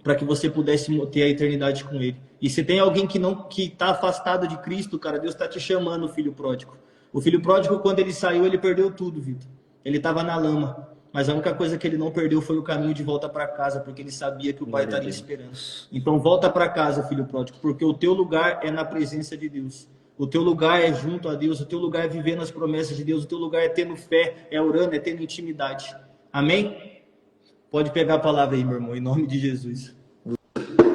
para que você pudesse ter a eternidade com Ele. E se tem alguém que está afastado de Cristo, cara, Deus está te chamando, filho pródigo. O filho pródigo, quando ele saiu, ele perdeu tudo, Vitor. Ele estava na lama, mas a única coisa que ele não perdeu foi o caminho de volta para casa, porque ele sabia que o pai estaria esperando. Então volta para casa, filho pródigo, porque o teu lugar é na presença de Deus. O teu lugar é junto a Deus, o teu lugar é vivendo as promessas de Deus, o teu lugar é tendo fé, é orando, é tendo intimidade. Amém? Pode pegar a palavra aí, meu irmão, em nome de Jesus.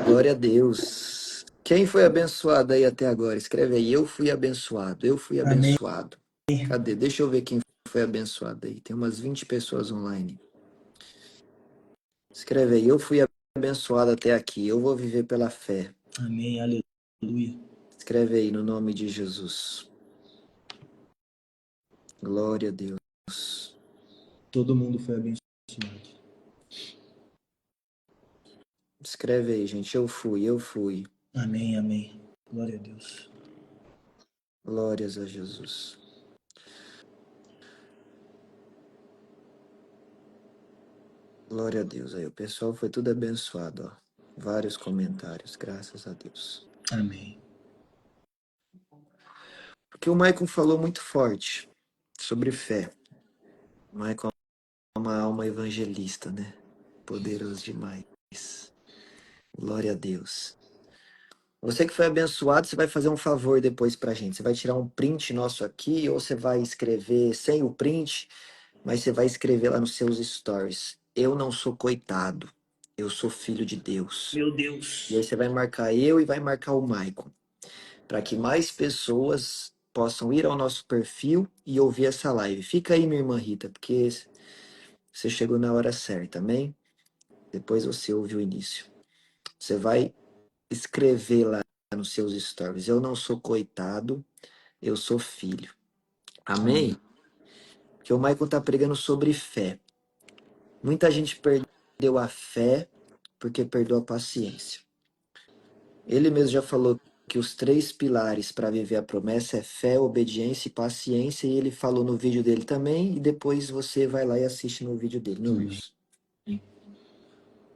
Glória a Deus. Quem foi abençoado aí até agora? Escreve aí, eu fui abençoado, eu fui abençoado. Amém. Cadê? Deixa eu ver quem foi abençoado aí. Tem umas 20 pessoas online. Escreve aí, eu fui abençoado até aqui, eu vou viver pela fé. Amém, aleluia. Escreve aí no nome de Jesus. Glória a Deus. Todo mundo foi abençoado. Escreve aí, gente, eu fui. Amém, amém. Glória a Deus. Glórias a Jesus. Glória a Deus aí. O pessoal foi tudo abençoado, ó. Vários comentários, graças a Deus. Amém. Porque o Maicon falou muito forte sobre fé. O Maicon é uma alma evangelista, né? Poderoso demais. Glória a Deus. Você que foi abençoado, você vai fazer um favor depois pra gente. Você vai tirar um print nosso aqui, ou você vai escrever sem o print, mas você vai escrever lá nos seus stories. Eu não sou coitado, eu sou filho de Deus. Meu Deus. E aí você vai marcar eu e vai marcar o Maicon, para que mais pessoas possam ir ao nosso perfil e ouvir essa live. Fica aí, minha irmã Rita, porque você chegou na hora certa, amém? Depois você ouve o início. Você vai escrever lá nos seus stories, eu não sou coitado, eu sou filho. Amém? que o Michael tá pregando sobre fé. Muita gente perdeu a fé porque perdeu a paciência. Ele mesmo já falou que os 3 pilares para viver a promessa é fé, obediência e paciência, e ele falou no vídeo dele também, e depois você vai lá e assiste no vídeo dele, no Amém. Reels.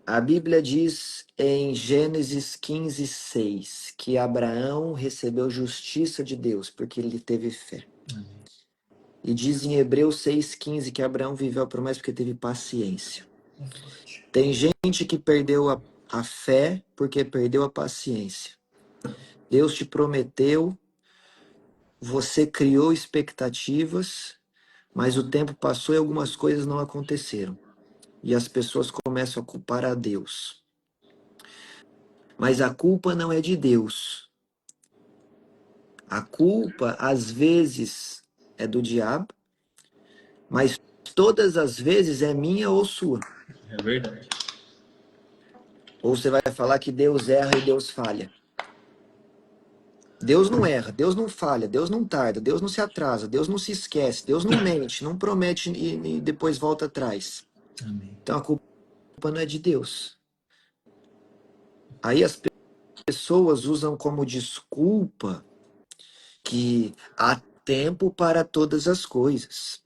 A Bíblia diz em Gênesis 15:6 que Abraão recebeu justiça de Deus porque ele teve fé. Amém. E diz em Hebreus 6:15 que Abraão viveu a promessa porque teve paciência. Tem gente que perdeu a fé porque perdeu a paciência. Deus te prometeu, você criou expectativas, mas o tempo passou e algumas coisas não aconteceram. E as pessoas começam a culpar a Deus. Mas a culpa não é de Deus. A culpa, às vezes, é do diabo, mas todas as vezes é minha ou sua. É verdade. Ou você vai falar que Deus erra e Deus falha. Deus não erra, Deus não falha, Deus não tarda, Deus não se atrasa, Deus não se esquece, Deus não mente, não promete e depois volta atrás. Amém. Então a culpa não é de Deus. Aí as pessoas usam como desculpa que há tempo para todas as coisas.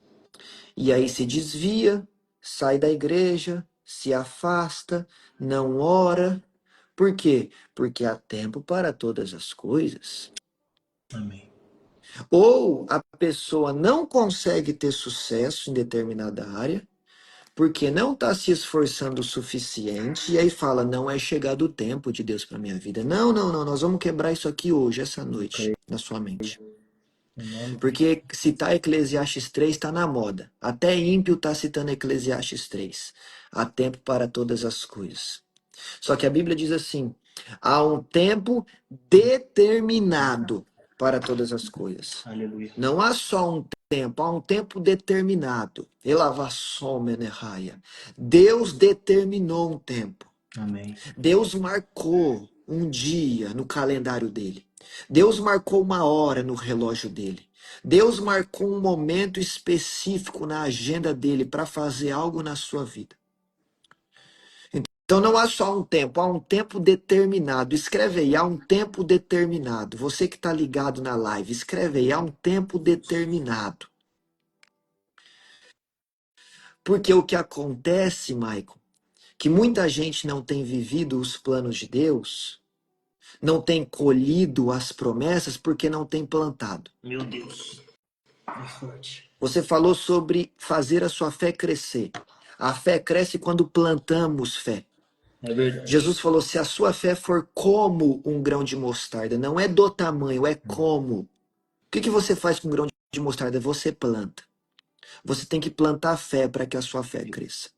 E aí se desvia, sai da igreja, se afasta, não ora. Por quê? Porque há tempo para todas as coisas. Amém. Ou a pessoa não consegue ter sucesso em determinada área, porque não está se esforçando o suficiente, e aí fala, não é chegado o tempo de Deus para minha vida. Não, não, não, nós vamos quebrar isso aqui hoje, essa noite, na sua mente. Porque citar Eclesiastes 3 está na moda. Até ímpio está citando Eclesiastes 3. Há tempo para todas as coisas. Só que a Bíblia diz assim, há um tempo determinado para todas as coisas. Aleluia. Não há só um tempo, há um tempo determinado. Deus determinou um tempo. Amém. Deus marcou um dia no calendário dele. Deus marcou uma hora no relógio dele. Deus marcou um momento específico na agenda dele para fazer algo na sua vida. Então não há só um tempo, há um tempo determinado. Escreve aí, há um tempo determinado. Você que está ligado na live, escreve aí, há um tempo determinado. Porque o que acontece, Michael, que muita gente não tem vivido os planos de Deus, não tem colhido as promessas porque não tem plantado. Meu Deus. É forte. Você falou sobre fazer a sua fé crescer. A fé cresce quando plantamos fé. É verdade. Jesus falou, se a sua fé for como um grão de mostarda, não é do tamanho, é como. O que você faz com um grão de mostarda? Você planta. Você tem que plantar fé para que a sua fé cresça.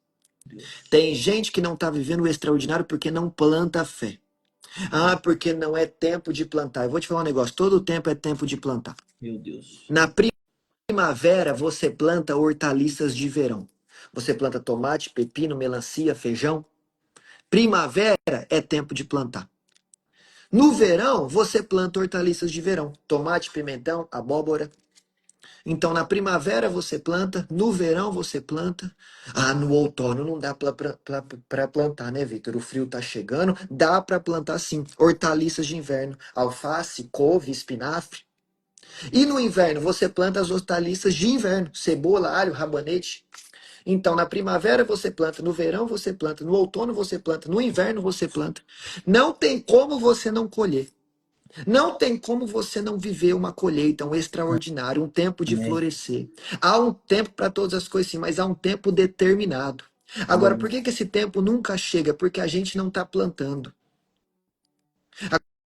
Tem gente que não está vivendo o extraordinário porque não planta fé. Ah, porque não é tempo de plantar. Eu vou te falar um negócio, todo tempo é tempo de plantar. Meu Deus. Na primavera, você planta hortaliças de verão. Você planta tomate, pepino, melancia, feijão. Primavera é tempo de plantar. No verão, você planta hortaliças de verão. Tomate, pimentão, abóbora. Então, na primavera você planta, no verão você planta. Ah, no outono não dá para plantar, né, Vitor? O frio tá chegando, dá para plantar sim. Hortaliças de inverno, alface, couve, espinafre. E no inverno você planta as hortaliças de inverno, cebola, alho, rabanete. Então, na primavera você planta, no verão você planta, no outono você planta, no inverno você planta. Não tem como você não colher. Não tem como você não viver uma colheita, um extraordinário, um tempo de Amém. florescer. Há um tempo para todas as coisas, sim, mas há um tempo determinado. Agora, por que esse tempo nunca chega? Porque a gente não está plantando.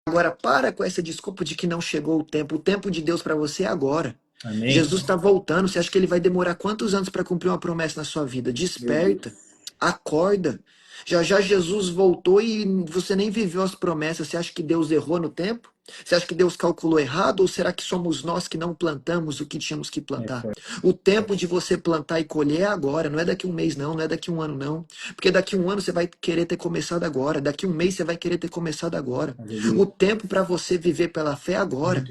Agora, para com essa desculpa de que não chegou o tempo. O tempo de Deus para você é agora. Amém. Jesus está voltando. Você acha que ele vai demorar quantos anos para cumprir uma promessa na sua vida? Desperta. Acorda. Já já Jesus voltou e você nem viveu as promessas. Você acha que Deus errou no tempo? Você acha que Deus calculou errado? Ou será que somos nós que não plantamos o que tínhamos que plantar? O tempo de você plantar e colher é agora. Não é daqui um mês, não. Não é daqui um ano, não. Porque daqui um ano você vai querer ter começado agora. Daqui um mês você vai querer ter começado agora. O tempo para você viver pela fé é agora.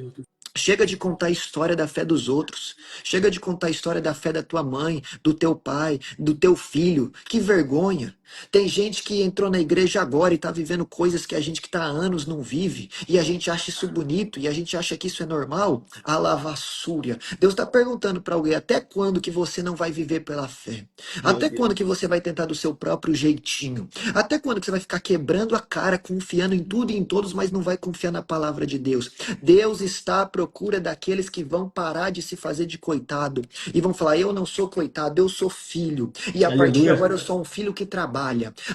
Chega de contar a história da fé dos outros. Chega de contar a história da fé da tua mãe, do teu pai, do teu filho. Que vergonha. Tem gente que entrou na igreja agora e está vivendo coisas que a gente que está há anos não vive. E a gente acha isso bonito e a gente acha que isso é normal. A lavassúria. Deus está perguntando para alguém, até quando que você não vai viver pela fé? Meu Até quando Deus. que você vai tentar do seu próprio jeitinho? Até quando que você vai ficar quebrando a cara, confiando em tudo e em todos, mas não vai confiar na palavra de Deus? Deus está à procura daqueles que vão parar de se fazer de coitado e vão falar: eu não sou coitado, eu sou filho. E a partir de Aleluia. agora eu sou um filho que trabalha.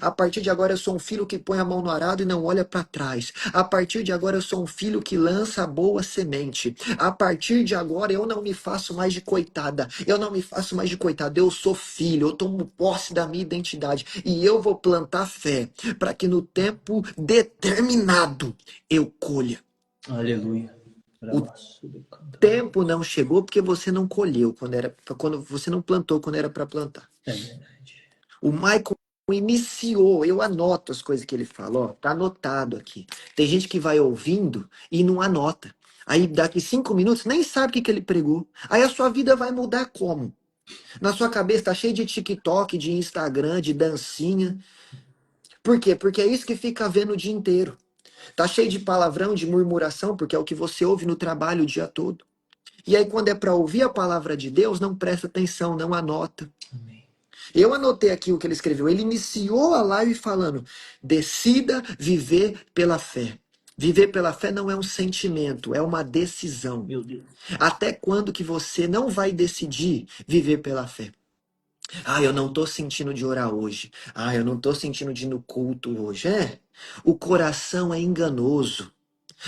A partir de agora eu sou um filho que põe a mão no arado e não olha para trás. A partir de agora eu sou um filho que lança a boa semente. A partir de agora eu não me faço mais de coitada. Eu não me faço mais de coitado. Eu sou filho. Eu tomo posse da minha identidade e eu vou plantar fé para que no tempo determinado eu colha. Aleluia. O tempo não chegou porque você não colheu quando você não plantou quando era para plantar. É verdade. O Michael iniciou, eu anoto as coisas que ele fala, ó, tá anotado aqui. Tem gente que vai ouvindo e não anota. Aí daqui 5 minutos nem sabe o que ele pregou. Aí a sua vida vai mudar como? Na sua cabeça tá cheio de TikTok, de Instagram, de dancinha. Por quê? Porque é isso que fica vendo o dia inteiro. Tá cheio de palavrão, de murmuração, porque é o que você ouve no trabalho o dia todo. E aí, quando é para ouvir a palavra de Deus, não presta atenção, não anota. Amém. Eu anotei aqui o que ele escreveu. Ele iniciou a live falando: decida viver pela fé. Viver pela fé não é um sentimento, é uma decisão. Meu Deus. Até quando que você não vai decidir viver pela fé? Ah, eu não tô sentindo de orar hoje. Ah, eu não tô sentindo de ir no culto hoje. O coração é enganoso.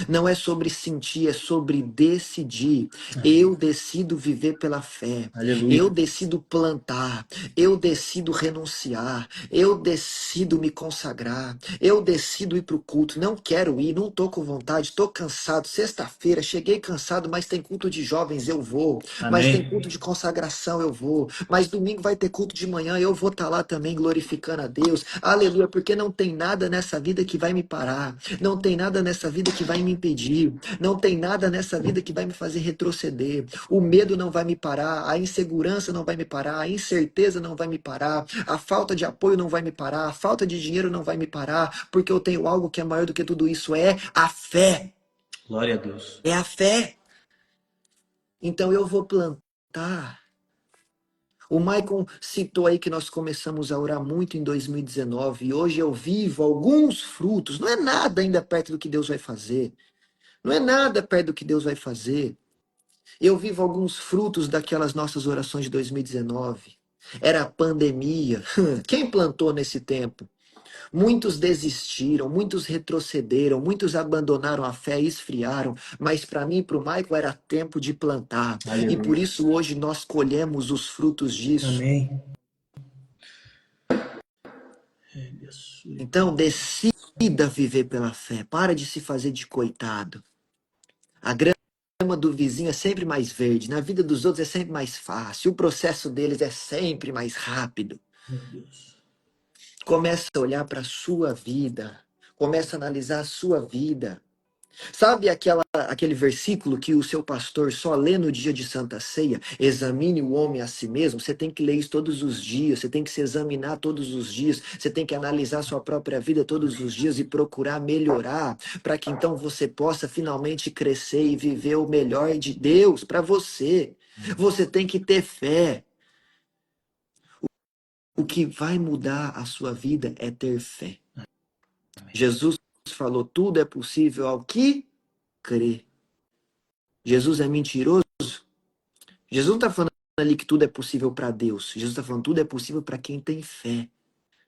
Não é sobre sentir, é sobre decidir. Eu decido viver pela fé. Eu Aleluia. decido plantar. Eu decido renunciar. Eu decido me consagrar. Eu decido ir para o culto. Não quero ir, não estou com vontade, estou cansado. Sexta-feira, cheguei cansado, mas tem culto de jovens, eu vou. Mas tem Amém. culto de consagração, eu vou. Mas domingo vai ter culto de manhã, eu vou estar lá também glorificando a Deus. Aleluia, porque não tem nada nessa vida que vai me parar. Não tem nada nessa vida que vai me impedir. Não tem nada nessa vida que vai me fazer retroceder. O medo não vai me parar, a insegurança não vai me parar, a incerteza não vai me parar, a falta de apoio não vai me parar, a falta de dinheiro não vai me parar, porque eu tenho algo que é maior do que tudo isso, é a fé. Glória a Deus. É a fé. Então eu vou plantar. O Maicon citou aí que nós começamos a orar muito em 2019 e hoje eu vivo alguns frutos. Não é nada ainda perto do que Deus vai fazer. Não é nada perto do que Deus vai fazer. Eu vivo alguns frutos daquelas nossas orações de 2019. Era a pandemia. Quem plantou nesse tempo? Muitos desistiram, muitos retrocederam, muitos abandonaram a fé e esfriaram. Mas para mim e para o Michael era tempo de plantar. E por Aleluia. isso hoje nós colhemos os frutos disso. Amém. Então decida viver pela fé. Para de se fazer de coitado. A grama do vizinho é sempre mais verde. Na vida dos outros é sempre mais fácil. O processo deles é sempre mais rápido. Meu Deus. Começa a olhar para a sua vida. Começa a analisar a sua vida. Sabe aquele versículo que o seu pastor só lê no dia de Santa Ceia? Examine o homem a si mesmo. Você tem que ler isso todos os dias. Você tem que se examinar todos os dias. Você tem que analisar sua própria vida todos os dias e procurar melhorar, para que então você possa finalmente crescer e viver o melhor de Deus para você. Você tem que ter fé. O que vai mudar a sua vida é ter fé. Jesus falou: tudo é possível ao que crê. Jesus é mentiroso? Jesus não está falando ali que tudo é possível para Deus. Jesus está falando que tudo é possível para quem tem fé.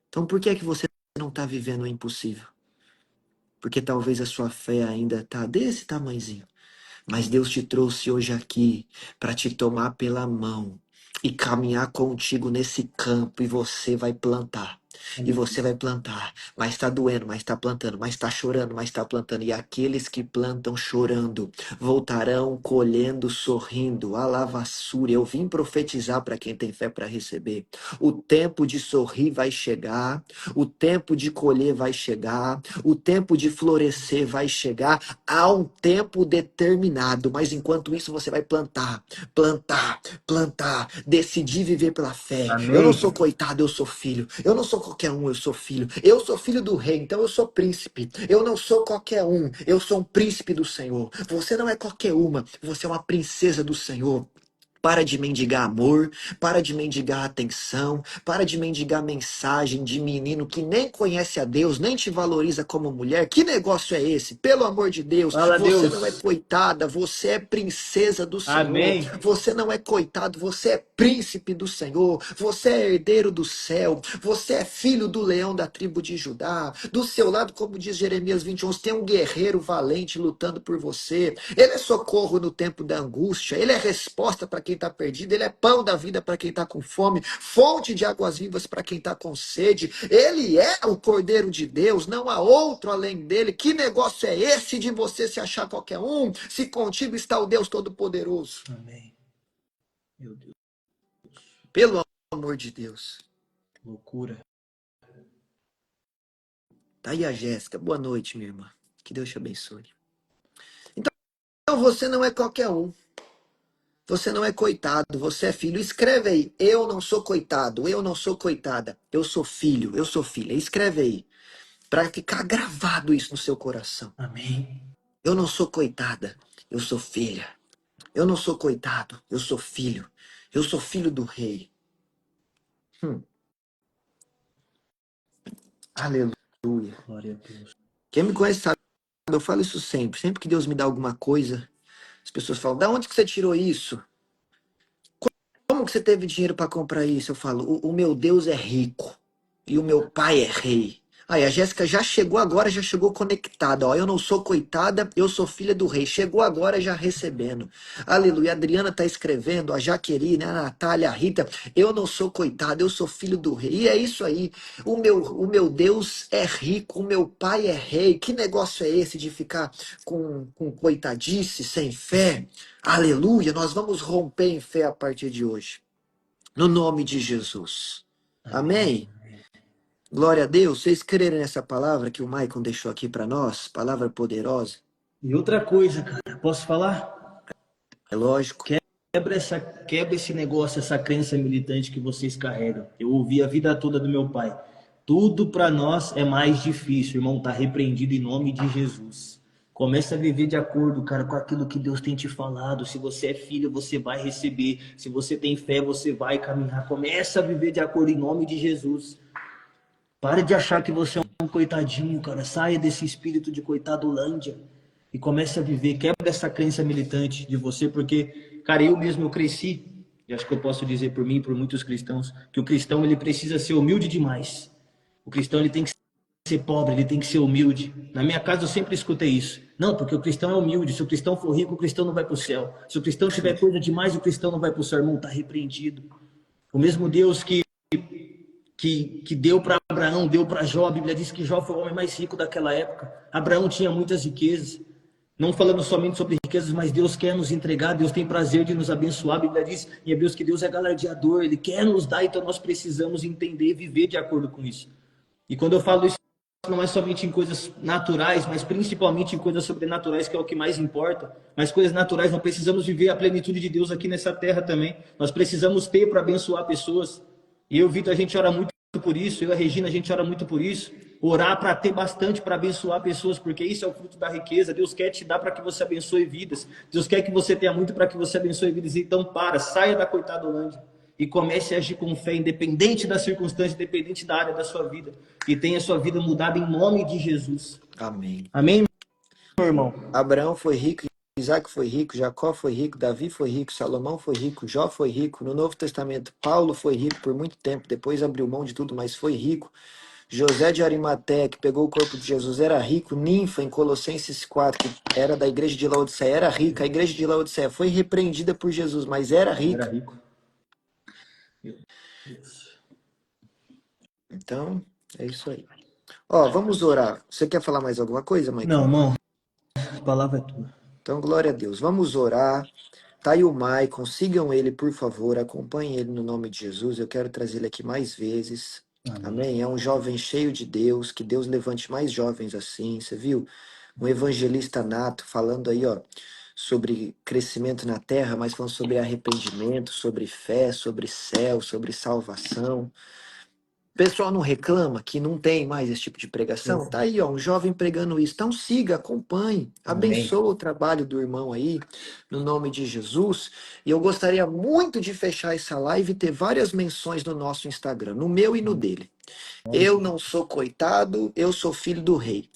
Então por que é que você não está vivendo o impossível? Porque talvez a sua fé ainda está desse tamanhozinho. Mas Deus te trouxe hoje aqui para te tomar pela mão e caminhar contigo nesse campo e você vai plantar. E você vai plantar, mas está doendo, mas está plantando, mas está chorando, mas está plantando. E aqueles que plantam chorando voltarão colhendo sorrindo. A lavassura. Eu vim profetizar para quem tem fé para receber. O tempo de sorrir vai chegar, o tempo de colher vai chegar, o tempo de florescer vai chegar. Há um tempo determinado, mas enquanto isso você vai plantar, plantar, plantar, decidir viver pela fé. Eu não Amém. sou coitado, eu sou filho. Eu não sou qualquer um, eu sou filho. Eu sou filho do rei, então eu sou príncipe. Eu não sou qualquer um, eu sou um príncipe do Senhor. Você não é qualquer uma, você é uma princesa do Senhor. Para de mendigar amor, para de mendigar atenção, para de mendigar mensagem de menino que nem conhece a Deus, nem te valoriza como mulher. Que negócio é esse? Pelo amor de Deus, Fala, você não é Deus. coitada, você é princesa do Senhor. Amém. Você não é coitado, você é príncipe do Senhor. Você é herdeiro do céu. Você é filho do leão da tribo de Judá. Do seu lado, como diz Jeremias 21, tem um guerreiro valente lutando por você. Ele é socorro no tempo da angústia. Ele é resposta para quem está perdido. Ele é pão da vida para quem está com fome. Fonte de águas vivas para quem está com sede. Ele é o Cordeiro de Deus. Não há outro além dele. Que negócio é esse de você se achar qualquer um? Se contigo está o Deus Todo-Poderoso. Amém. Meu Deus. Pelo amor de Deus. Loucura. Tá aí a Jéssica. Boa noite, minha irmã. Que Deus te abençoe. Então você não é qualquer um. Você não é coitado, você é filho. Escreve aí. Eu não sou coitado, eu não sou coitada. Eu sou filho, eu sou filha. Escreve aí. Para ficar gravado isso no seu coração. Amém. Eu não sou coitada, eu sou filha. Eu não sou coitado, eu sou filho. Eu sou filho do rei. Aleluia. Glória a Deus. Quem me conhece sabe, eu falo isso sempre. Sempre que Deus me dá alguma coisa, as pessoas falam, da onde que você tirou isso? Como que você teve dinheiro para comprar isso? Eu falo, o meu Deus é rico e o meu pai é rei. Aí a Jéssica já chegou agora, já chegou conectada. Ó, eu não sou coitada, eu sou filha do rei. Chegou agora já recebendo. Aleluia. A Adriana tá escrevendo, a Jaqueline, a Natália, a Rita. Eu não sou coitada, eu sou filho do rei. E é isso aí. O meu Deus é rico, o meu pai é rei. Que negócio é esse de ficar com coitadice, sem fé? Aleluia. Nós vamos romper em fé a partir de hoje. No nome de Jesus. Amém. Amém? Glória a Deus. Vocês crerem nessa palavra que o Maicon deixou aqui para nós? Palavra poderosa. E outra coisa, cara, posso falar? É lógico. Quebra esse negócio, essa crença militante que vocês carregam. Eu ouvi a vida toda do meu pai. Tudo para nós é mais difícil, irmão. Tá repreendido em nome de Jesus. Começa a viver de acordo, cara, com aquilo que Deus tem te falado. Se você é filho, você vai receber. Se você tem fé, você vai caminhar. Começa a viver de acordo em nome de Jesus. Pare de achar que você é um coitadinho, cara. Saia desse espírito de coitadolândia e comece a viver. Quebra essa crença militante de você, porque, cara, eu mesmo eu cresci, e acho que eu posso dizer por mim e por muitos cristãos, que o cristão ele precisa ser humilde demais. O cristão ele tem que ser pobre, ele tem que ser humilde. Na minha casa eu sempre escutei isso. Não, porque o cristão é humilde. Se o cristão for rico, o cristão não vai para o céu. Se o cristão tiver coisa demais, o cristão não vai para o céu. Irmão, está repreendido. O mesmo Deus que deu para Abraão, deu para Jó. A Bíblia diz que Jó foi o homem mais rico daquela época. Abraão tinha muitas riquezas. Não falando somente sobre riquezas, mas Deus quer nos entregar, Deus tem prazer de nos abençoar. A Bíblia diz em Hebreus que Deus é galardeador, Ele quer nos dar, então nós precisamos entender e viver de acordo com isso. E quando eu falo isso, não é somente em coisas naturais, mas principalmente em coisas sobrenaturais, que é o que mais importa. Mas coisas naturais, nós precisamos viver a plenitude de Deus aqui nessa terra também. Nós precisamos ter para abençoar pessoas. E eu, Vitor, a gente ora muito por isso. Eu e a Regina, a gente ora muito por isso. Orar para ter bastante, para abençoar pessoas, porque isso é o fruto da riqueza. Deus quer te dar para que você abençoe vidas. Deus quer que você tenha muito para que você abençoe vidas. Então, saia da coitadolândia e comece a agir com fé, independente da circunstância, independente da área da sua vida. E tenha a sua vida mudada em nome de Jesus. Amém. Amém, meu irmão? Abraão foi rico, Isaac foi rico, Jacó foi rico, Davi foi rico, Salomão foi rico, Jó foi rico. No Novo Testamento, Paulo foi rico por muito tempo, depois abriu mão de tudo, mas foi rico. José de Arimateia, que pegou o corpo de Jesus, era rico. Ninfa, em Colossenses 4, que era da igreja de Laodiceia, era rica. A igreja de Laodiceia foi repreendida por Jesus, mas era rica. Era rico. Meu Deus. Então, é isso aí. Ó, vamos orar. Você quer falar mais alguma coisa, Não, Maicon? irmão, a palavra é tua. Então, glória a Deus. Vamos orar. Tá aí o Maicon, sigam ele, por favor, acompanhem ele no nome de Jesus. Eu quero trazer ele aqui mais vezes. Amém. Amém? É um jovem cheio de Deus, que Deus levante mais jovens assim, você viu? Um evangelista nato falando aí, ó, sobre crescimento na terra, mas falando sobre arrependimento, sobre fé, sobre céu, sobre salvação. O pessoal não reclama que não tem mais esse tipo de pregação? Tá aí, ó, um jovem pregando isso. Então siga, acompanhe, Amém. abençoe o trabalho do irmão aí, no nome de Jesus. E eu gostaria muito de fechar essa live e ter várias menções no nosso Instagram, no meu e no dele. Eu não sou coitado, eu sou filho do rei.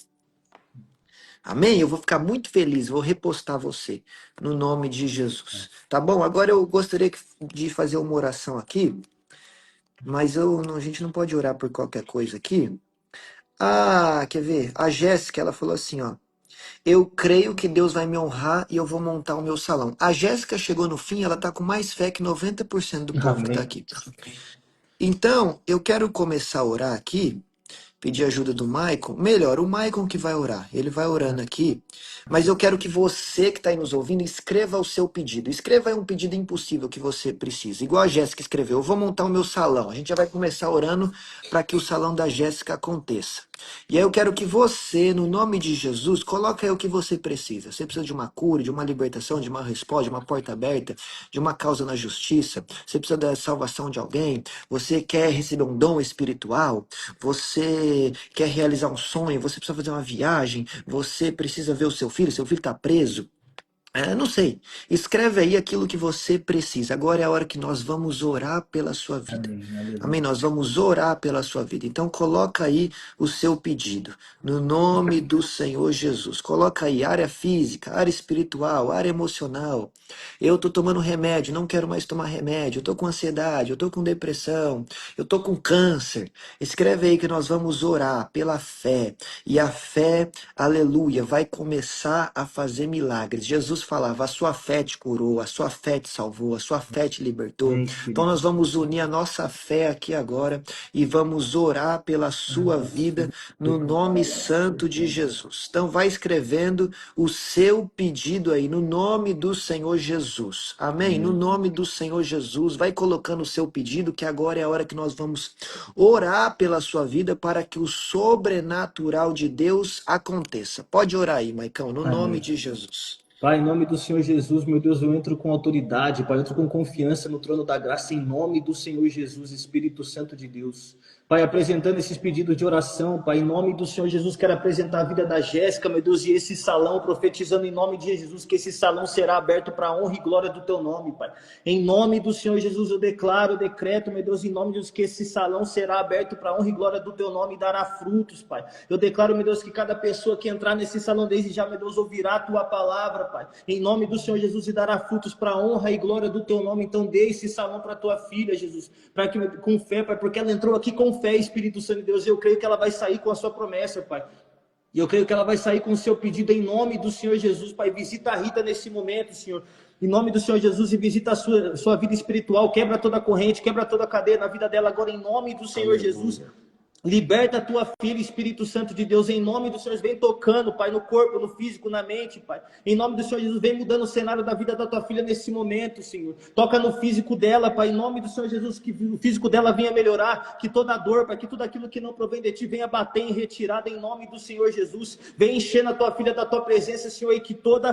Amém? Eu vou ficar muito feliz, vou repostar você, no nome de Jesus. Tá bom? Agora eu gostaria de fazer uma oração aqui, mas a gente não pode orar por qualquer coisa aqui. Ah, quer ver? A Jéssica, ela falou assim, ó. Eu creio que Deus vai me honrar e eu vou montar o meu salão. A Jéssica chegou no fim, ela tá com mais fé que 90% do povo que tá Amém. aqui. Então, eu quero começar a orar aqui, pedir ajuda do Maicon. Melhor, o Maicon que vai orar. Ele vai orando aqui. Mas eu quero que você que está aí nos ouvindo, escreva o seu pedido. Escreva aí um pedido impossível que você precisa. Igual a Jéssica escreveu. Eu vou montar o meu salão. A gente já vai começar orando para que o salão da Jéssica aconteça. E aí eu quero que você, no nome de Jesus, coloque aí o que você precisa. Você precisa de uma cura, de uma libertação, de uma resposta, de uma porta aberta, de uma causa na justiça. Você precisa da salvação de alguém. Você quer receber um dom espiritual. Você quer realizar um sonho. Você precisa fazer uma viagem. Você precisa ver o seu filho está preso. Não sei. Escreve aí aquilo que você precisa. Agora é a hora que nós vamos orar pela sua vida. Amém. Amém? Aleluia. Nós vamos orar pela sua vida. Então coloca aí o seu pedido. No nome do Senhor Jesus. Coloca aí área física, área espiritual, área emocional. Eu tô tomando remédio, não quero mais tomar remédio. Eu tô com ansiedade, eu tô com depressão, eu tô com câncer. Escreve aí que nós vamos orar pela fé. E a fé, aleluia, vai começar a fazer milagres. Jesus falava: a sua fé te curou, a sua fé te salvou, a sua fé te libertou. Amém, Então Espírito. nós vamos unir a nossa fé aqui agora e vamos orar pela sua vida no nome santo de Jesus. Então vai escrevendo o seu pedido aí no nome do Senhor Jesus. Amém? No Amém. nome do Senhor Jesus, vai colocando o seu pedido que agora é a hora que nós vamos orar pela sua vida para que o sobrenatural de Deus aconteça. Pode orar aí, Maicão, no nome Amém. de Jesus. Pai, em nome do Senhor Jesus, meu Deus, eu entro com autoridade, Pai, eu entro com confiança no trono da graça, em nome do Senhor Jesus, Espírito Santo de Deus. Pai, apresentando esses pedidos de oração, Pai, em nome do Senhor Jesus, quero apresentar a vida da Jéssica, meu Deus, e esse salão, profetizando em nome de Jesus, que esse salão será aberto para a honra e glória do Teu nome, Pai. Em nome do Senhor Jesus, eu declaro, eu decreto, meu Deus, em nome de Jesus, que esse salão será aberto para a honra e glória do Teu nome e dará frutos, Pai. Eu declaro, meu Deus, que cada pessoa que entrar nesse salão desde já, meu Deus, ouvirá a Tua palavra, Pai. Em nome do Senhor Jesus, e dará frutos para a honra e glória do Teu nome. Então dê esse salão para a Tua filha, Jesus, para que com fé, Pai, porque ela entrou aqui com fé, Espírito Santo de Deus. Eu creio que ela vai sair com a sua promessa, Pai. E eu creio que ela vai sair com o seu pedido em nome do Senhor Jesus, Pai. Visita a Rita nesse momento, Senhor. Em nome do Senhor Jesus, e visita a sua vida espiritual. Quebra toda a corrente, quebra toda a cadeia na vida dela agora, em nome do Senhor Jesus. Aleluia. Liberta a tua filha, Espírito Santo de Deus, em nome do Senhor. Vem tocando, Pai, no corpo, no físico, na mente, Pai. Em nome do Senhor Jesus, vem mudando o cenário da vida da tua filha nesse momento, Senhor. Toca no físico dela, Pai, em nome do Senhor Jesus, que o físico dela venha melhorar, que toda dor, Pai, que tudo aquilo que não provém de ti venha bater em retirada, em nome do Senhor Jesus. Vem enchendo a tua filha da tua presença, Senhor, e que tudo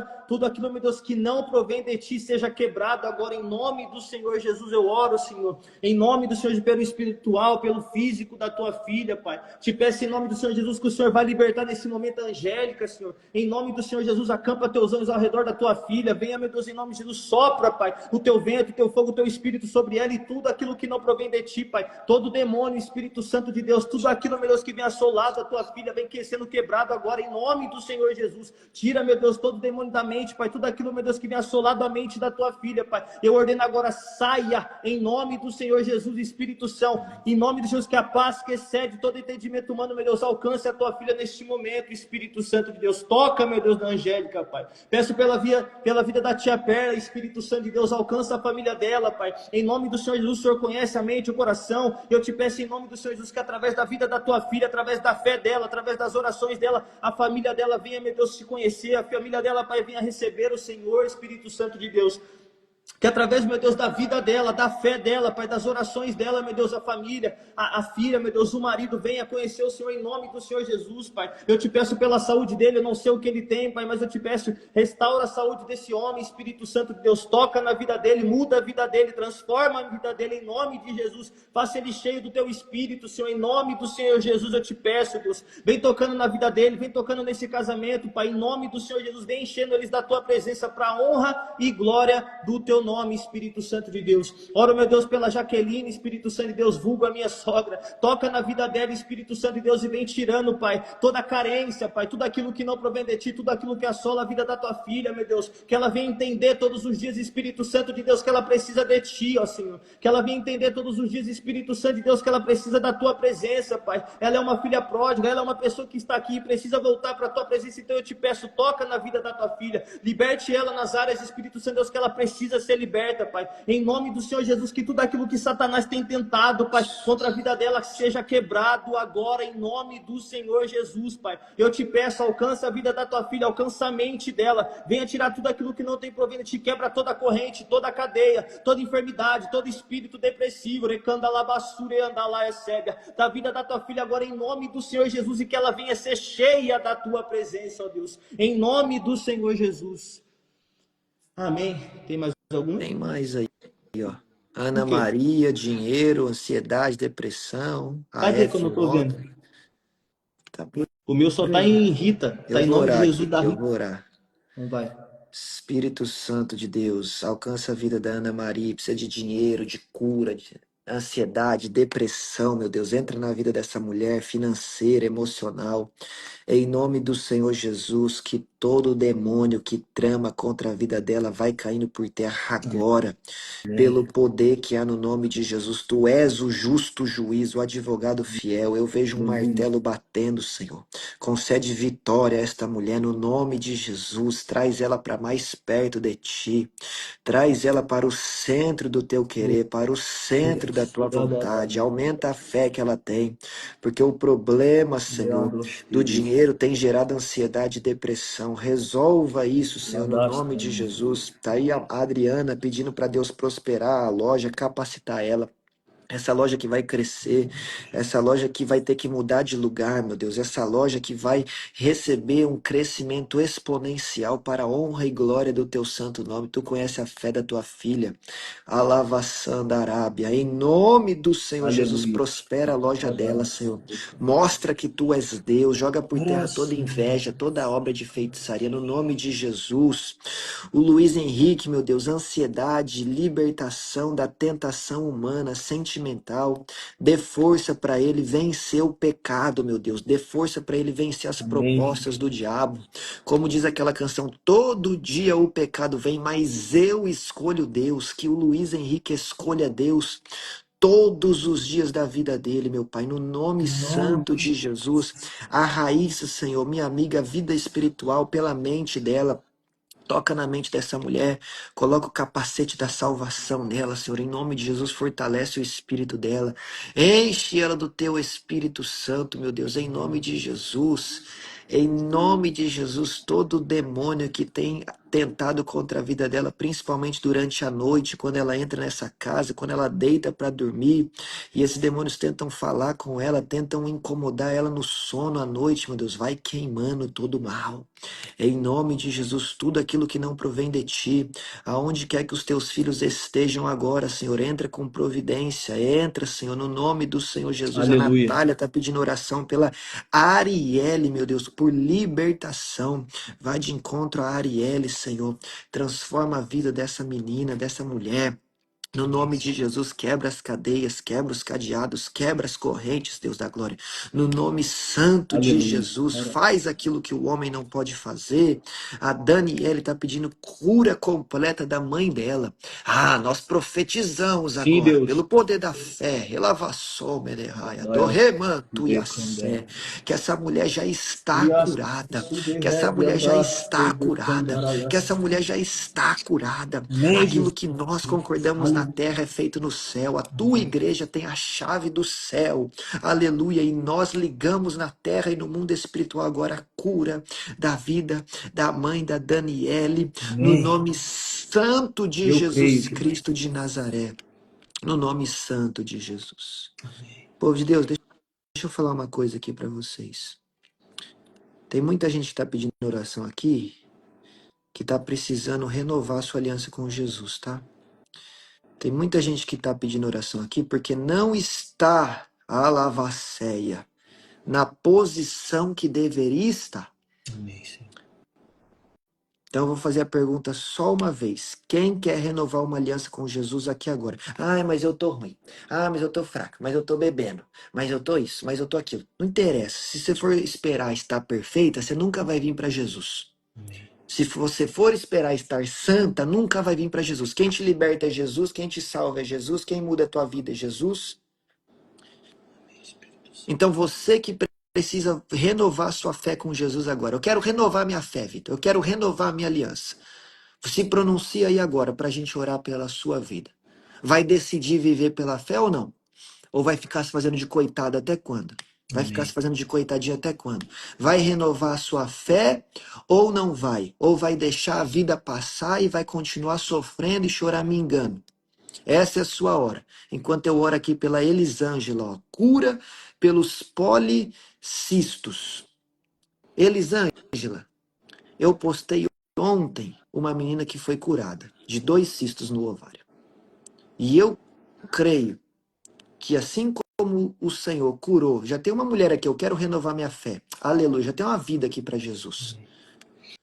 aquilo, meu Deus, que não provém de ti seja quebrado agora, em nome do Senhor Jesus. Eu oro, Senhor, em nome do Senhor, pelo espiritual, pelo físico da tua filha, Pai. Te peço em nome do Senhor Jesus que o Senhor vai libertar nesse momento a Angélica, Senhor. Em nome do Senhor Jesus, acampa teus anjos ao redor da tua filha. Venha, meu Deus, em nome de Jesus, sopra, Pai, o teu vento, o teu fogo, o teu espírito sobre ela e tudo aquilo que não provém de ti, Pai. Todo demônio, Espírito Santo de Deus, tudo aquilo, meu Deus, que vem assolado a tua filha, vem sendo quebrado agora em nome do Senhor Jesus. Tira, meu Deus, todo demônio da mente, Pai. Tudo aquilo, meu Deus, que vem assolado a mente da tua filha, Pai. Eu ordeno agora, saia em nome do Senhor Jesus, Espírito Santo. Em nome de Jesus, que a paz que excede excede todo entendimento humano, meu Deus, alcance a tua filha neste momento, Espírito Santo de Deus, toca, meu Deus, da Angélica, Pai. Peço pela vida da tia Perla, Espírito Santo de Deus, alcança a família dela, Pai. Em nome do Senhor Jesus, o Senhor conhece a mente, o coração. Eu te peço em nome do Senhor Jesus que através da vida da tua filha, através da fé dela, através das orações dela, a família dela venha, meu Deus, te conhecer, a família dela, Pai, venha receber o Senhor, Espírito Santo de Deus. Que através, meu Deus, da vida dela, da fé dela, Pai, das orações dela, meu Deus, a família, a filha, meu Deus, o marido, venha conhecer o Senhor em nome do Senhor Jesus, Pai. Eu te peço pela saúde dele, eu não sei o que ele tem, Pai, mas eu te peço, restaura a saúde desse homem, Espírito Santo de Deus, toca na vida dele, muda a vida dele, transforma a vida dele em nome de Jesus, faça ele cheio do teu Espírito, Senhor, em nome do Senhor Jesus, eu te peço, Deus, vem tocando na vida dele, vem tocando nesse casamento, Pai, em nome do Senhor Jesus, vem enchendo eles da tua presença para honra e glória do teu nome, Espírito Santo de Deus. Oro, meu Deus, pela Jaqueline, Espírito Santo de Deus, vulgo a minha sogra, toca na vida dela, Espírito Santo de Deus, e vem tirando, Pai, toda a carência, Pai, tudo aquilo que não provém de ti, tudo aquilo que assola a vida da tua filha, meu Deus, que ela venha entender todos os dias, Espírito Santo de Deus, que ela precisa de ti, ó Senhor, que ela venha entender todos os dias, Espírito Santo de Deus, que ela precisa da tua presença, Pai. Ela é uma filha pródiga, ela é uma pessoa que está aqui e precisa voltar para a tua presença, então eu te peço, toca na vida da tua filha, liberte ela nas áreas, Espírito Santo de Deus, que ela precisa ser liberta, Pai, em nome do Senhor Jesus, que tudo aquilo que Satanás tem tentado, Pai, contra a vida dela, seja quebrado agora, em nome do Senhor Jesus, Pai. Eu te peço, alcança a vida da tua filha, alcança a mente dela, venha tirar tudo aquilo que não tem provindo de ti, quebra toda a corrente, toda a cadeia, toda enfermidade, todo espírito depressivo, da vida da tua filha agora, em nome do Senhor Jesus, e que ela venha ser cheia da tua presença, ó Deus, em nome do Senhor Jesus. Amém. Tem mais algum? Tem mais aí, ó. O Ana quê? Maria, dinheiro, ansiedade, depressão, a Cadê que eu F não tô vendo? volta. Tá por O meu só tá aí. em Rita. Tá Eu em vou nome de orar Jesus aqui, da eu Rita. vou orar. Não vai. Espírito Santo de Deus, alcança a vida da Ana Maria, precisa de dinheiro, de cura, de ansiedade, depressão, meu Deus, entra na vida dessa mulher, financeira, emocional. Em nome do Senhor Jesus, que todo demônio que trama contra a vida dela vai caindo por terra agora, pelo poder que há no nome de Jesus. Tu és o justo juiz, o advogado fiel. Eu vejo um martelo batendo, Senhor. Concede vitória a esta mulher no nome de Jesus. Traz ela para mais perto de ti. Traz ela para o centro do teu querer, para o centro da tua vontade. Aumenta a fé que ela tem, porque o problema, Senhor, do dinheiro tem gerado ansiedade e depressão. Resolva isso, Senhor, no nome de Jesus. Tá aí a Adriana pedindo para Deus prosperar a loja, capacitar ela. Essa loja que vai crescer, essa loja que vai ter que mudar de lugar, meu Deus, essa loja que vai receber um crescimento exponencial para a honra e glória do teu santo nome. Tu conhece a fé da tua filha, a lavação da Arábia. Em nome do Senhor Jesus, Aleluia. prospera a loja dela, Senhor. Mostra que tu és Deus, joga por terra toda inveja, toda obra de feitiçaria, no nome de Jesus. O Luiz Henrique, meu Deus, ansiedade, libertação da tentação humana, sentimental. Dê força para ele vencer o pecado, meu Deus. Dê força para ele vencer as Amém. propostas do diabo. Como diz aquela canção, todo dia o pecado vem, mas eu escolho Deus. Que o Luiz Henrique escolha Deus todos os dias da vida dele, meu Pai, no nome santo de Jesus. A Raíssa, Senhor, minha amiga, vida espiritual pela mente dela. Toca na mente dessa mulher, coloca o capacete da salvação nela, Senhor, em nome de Jesus, fortalece o espírito dela, enche ela do teu Espírito Santo, meu Deus, em nome de Jesus. Em nome de Jesus, todo demônio que tem tentado contra a vida dela, principalmente durante a noite, quando ela entra nessa casa, quando ela deita para dormir, e esses demônios tentam falar com ela, tentam incomodar ela no sono à noite, meu Deus, vai queimando todo o mal. Em nome de Jesus, tudo aquilo que não provém de ti, aonde quer que os teus filhos estejam agora, Senhor, entra com providência, entra, Senhor, no nome do Senhor Jesus. A Aleluia. Natália está pedindo oração pela Arielle, meu Deus, por libertação. Vai de encontro a Arielle, Senhor. Transforma a vida dessa menina, dessa mulher. No Amém, nome de Senhor. Jesus, quebra as cadeias, quebra os cadeados, quebra as correntes, Deus da glória. No nome santo de Aleluia. Jesus, Ora, faz aquilo que o homem não pode fazer. A Daniela está pedindo cura completa da mãe dela. Ah, nós profetizamos sim, agora, Deus. pelo poder da fé, relavassou, menerraia, Dai a dorremanto e a sé, Becandé. que essa mulher já está Ias curada, que essa mulher já Suderrebiadas está curada, que Becandaralas. essa mulher já está curada. Amém, Aquilo Jesus. que nós concordamos na Aleluia. terra é feito no céu. A tua Amém. igreja tem a chave do céu. Aleluia. E nós ligamos na terra e no mundo espiritual agora a cura da vida da mãe da Daniele, no Amém. nome santo de Eu creio, Jesus Deus. Cristo de Nazaré. No nome santo de Jesus. Amém. Povo de Deus, deixa eu falar uma coisa aqui para vocês. Tem muita gente que está pedindo oração aqui, que está precisando renovar sua aliança com Jesus, tá? Tem muita gente que está pedindo oração aqui porque não está a lavacéia na posição que deveria estar. Amém, Senhor. Então eu vou fazer a pergunta só uma vez. Quem quer renovar uma aliança com Jesus aqui agora? Ah, mas eu tô ruim. Ah, mas eu tô fraco. Mas eu tô bebendo. Mas eu tô isso. Mas eu tô aquilo. Não interessa. Se você for esperar estar perfeita, você nunca vai vir para Jesus. Amém. Se você for esperar estar santa, nunca vai vir para Jesus. Quem te liberta é Jesus, quem te salva é Jesus, quem muda a tua vida é Jesus. Amém, Espírito Santo. Então você que precisa renovar sua fé com Jesus agora. Eu quero renovar minha fé, Vitor. Eu quero renovar minha aliança. Se pronuncia aí agora para a gente orar pela sua vida. Vai decidir viver pela fé ou não? Ou vai ficar se fazendo de coitado até quando? Vai ficar se Amém. fazendo de coitadinho até quando? Vai renovar a sua fé ou não vai? Ou vai deixar a vida passar e vai continuar sofrendo e choramingando? Essa é a sua hora. Enquanto eu oro aqui pela Elisângela, ó, cura pelos policistos. Elisângela, eu postei ontem uma menina que foi curada de 2 cistos no ovário. E eu creio que assim como o Senhor curou, já tem uma mulher aqui, eu quero renovar minha fé. Aleluia, já tem uma vida aqui para Jesus.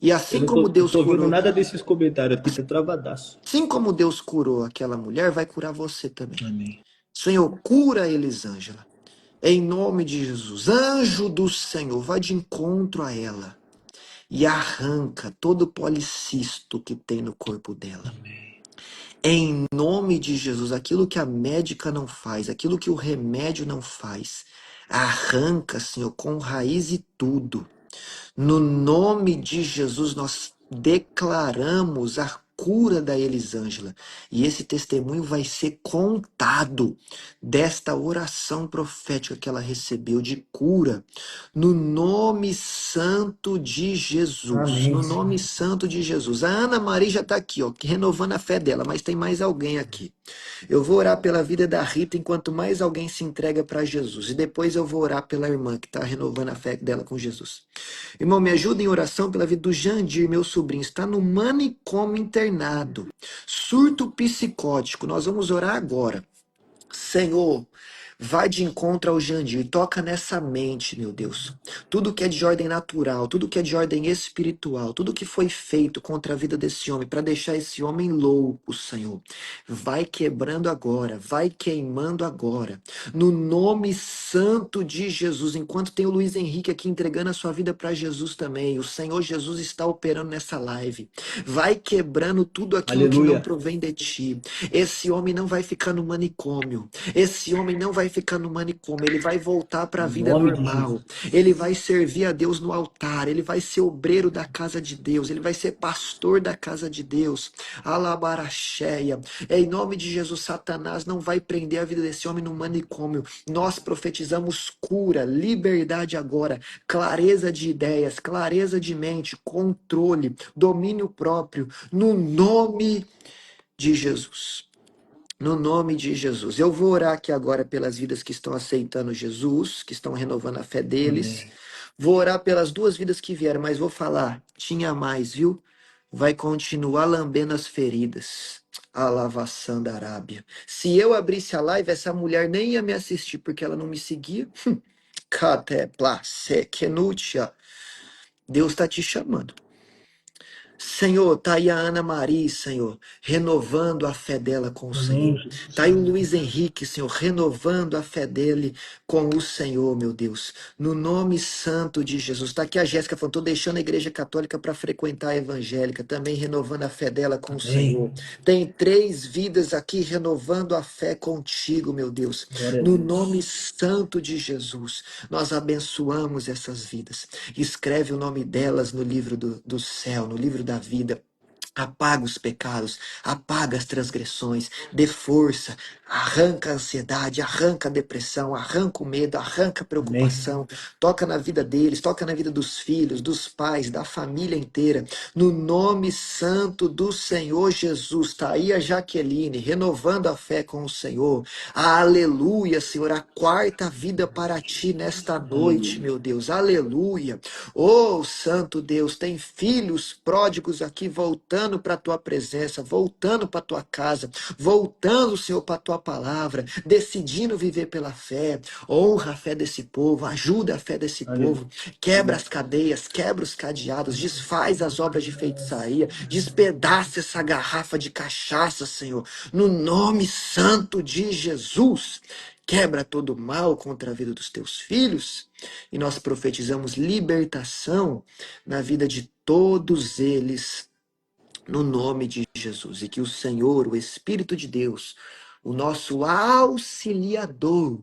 E Eu assim não como tô, não Deus tô vendo curou, nada desses comentários aqui, tá travadaço. assim como Deus curou aquela mulher, vai curar você também. Amém. Senhor, cura a Elisângela. Em nome de Jesus, anjo do Senhor, vai de encontro a ela e arranca todo o policisto que tem no corpo dela. Amém. Em nome de Jesus, aquilo que a médica não faz, aquilo que o remédio não faz, arranca, Senhor, com raiz e tudo. No nome de Jesus, nós declaramos a cura da Elisângela. E esse testemunho vai ser contado desta oração profética que ela recebeu de cura. No nome santo de Jesus. Amém, No Senhor. nome santo de Jesus. A Ana Maria já está aqui, ó, renovando a fé dela, mas tem mais alguém aqui. Eu vou orar pela vida da Rita enquanto mais alguém se entrega para Jesus. E depois eu vou orar pela irmã que está renovando a fé dela com Jesus. Irmão, me ajuda em oração pela vida do Jandir, meu sobrinho. Está no manicômio internado. Surto psicótico. Nós vamos orar agora. Senhor, vai de encontro ao Jandir, toca nessa mente, meu Deus. Tudo que é de ordem natural, tudo que é de ordem espiritual, tudo que foi feito contra a vida desse homem, para deixar esse homem louco, Senhor, vai quebrando agora, vai queimando agora. No nome santo de Jesus, enquanto tem o Luiz Henrique aqui entregando a sua vida para Jesus também, o Senhor Jesus está operando nessa live. Vai quebrando tudo aquilo que não Aleluia. provém de ti. Esse homem não vai ficar no manicômio. Esse homem não vai ficar no manicômio. Ele vai voltar para a Em vida nome de Jesus. normal. Ele vai servir a Deus no altar. Ele vai ser obreiro da casa de Deus. Ele vai ser pastor da casa de Deus. Alabaracheia. Em nome de Jesus, Satanás não vai prender a vida desse homem no manicômio. Nós profetizamos cura, liberdade agora, clareza de ideias, clareza de mente, controle, domínio próprio, no nome de Jesus. No nome de Jesus. Eu vou orar aqui agora pelas vidas que estão aceitando Jesus, que estão renovando a fé deles. Amém. Vou orar pelas 2 vidas que vieram, mas vou falar, tinha mais, viu? Vai continuar lambendo as feridas. A lavação da Arábia. Se eu abrisse a live, essa mulher nem ia me assistir, porque ela não me seguia. Catepla, sequenutia. Deus está te chamando. Senhor, tá aí a Ana Maria, Senhor, renovando a fé dela com o Amém, Senhor. Tá Jesus. aí o Luiz Henrique, Senhor, renovando a fé dele com o Senhor, meu Deus. No nome santo de Jesus. Tá aqui a Jéssica falando, tô deixando a igreja católica para frequentar a evangélica, também renovando a fé dela com o Senhor. Amém. Tem 3 vidas aqui renovando a fé contigo, meu Deus. Glória a No nome Deus. santo de Jesus, nós abençoamos essas vidas. Escreve o nome delas no livro do céu, no livro da vida. Apaga os pecados, apaga as transgressões, dê força, arranca a ansiedade, arranca a depressão, arranca o medo, arranca a Amém. preocupação, toca na vida deles, toca na vida dos filhos, dos pais, da família inteira, no nome santo do Senhor Jesus. Tá aí a Jaqueline, renovando a fé com o Senhor. Aleluia, Senhor, a 4ª vida para ti nesta noite, Aleluia. meu Deus, aleluia. Oh, Santo Deus, tem filhos pródigos aqui voltando para a tua presença, voltando para a tua casa, voltando, Senhor, para a tua palavra, decidindo viver pela fé. Honra a fé desse povo, ajuda a fé desse Aleluia. povo, quebra as cadeias, quebra os cadeados, desfaz as obras de feitiçaria, despedaça essa garrafa de cachaça, Senhor, no nome santo de Jesus. Quebra todo mal contra a vida dos teus filhos. E nós profetizamos libertação na vida de todos eles, no nome de Jesus. E que o Senhor, o Espírito de Deus, o nosso auxiliador,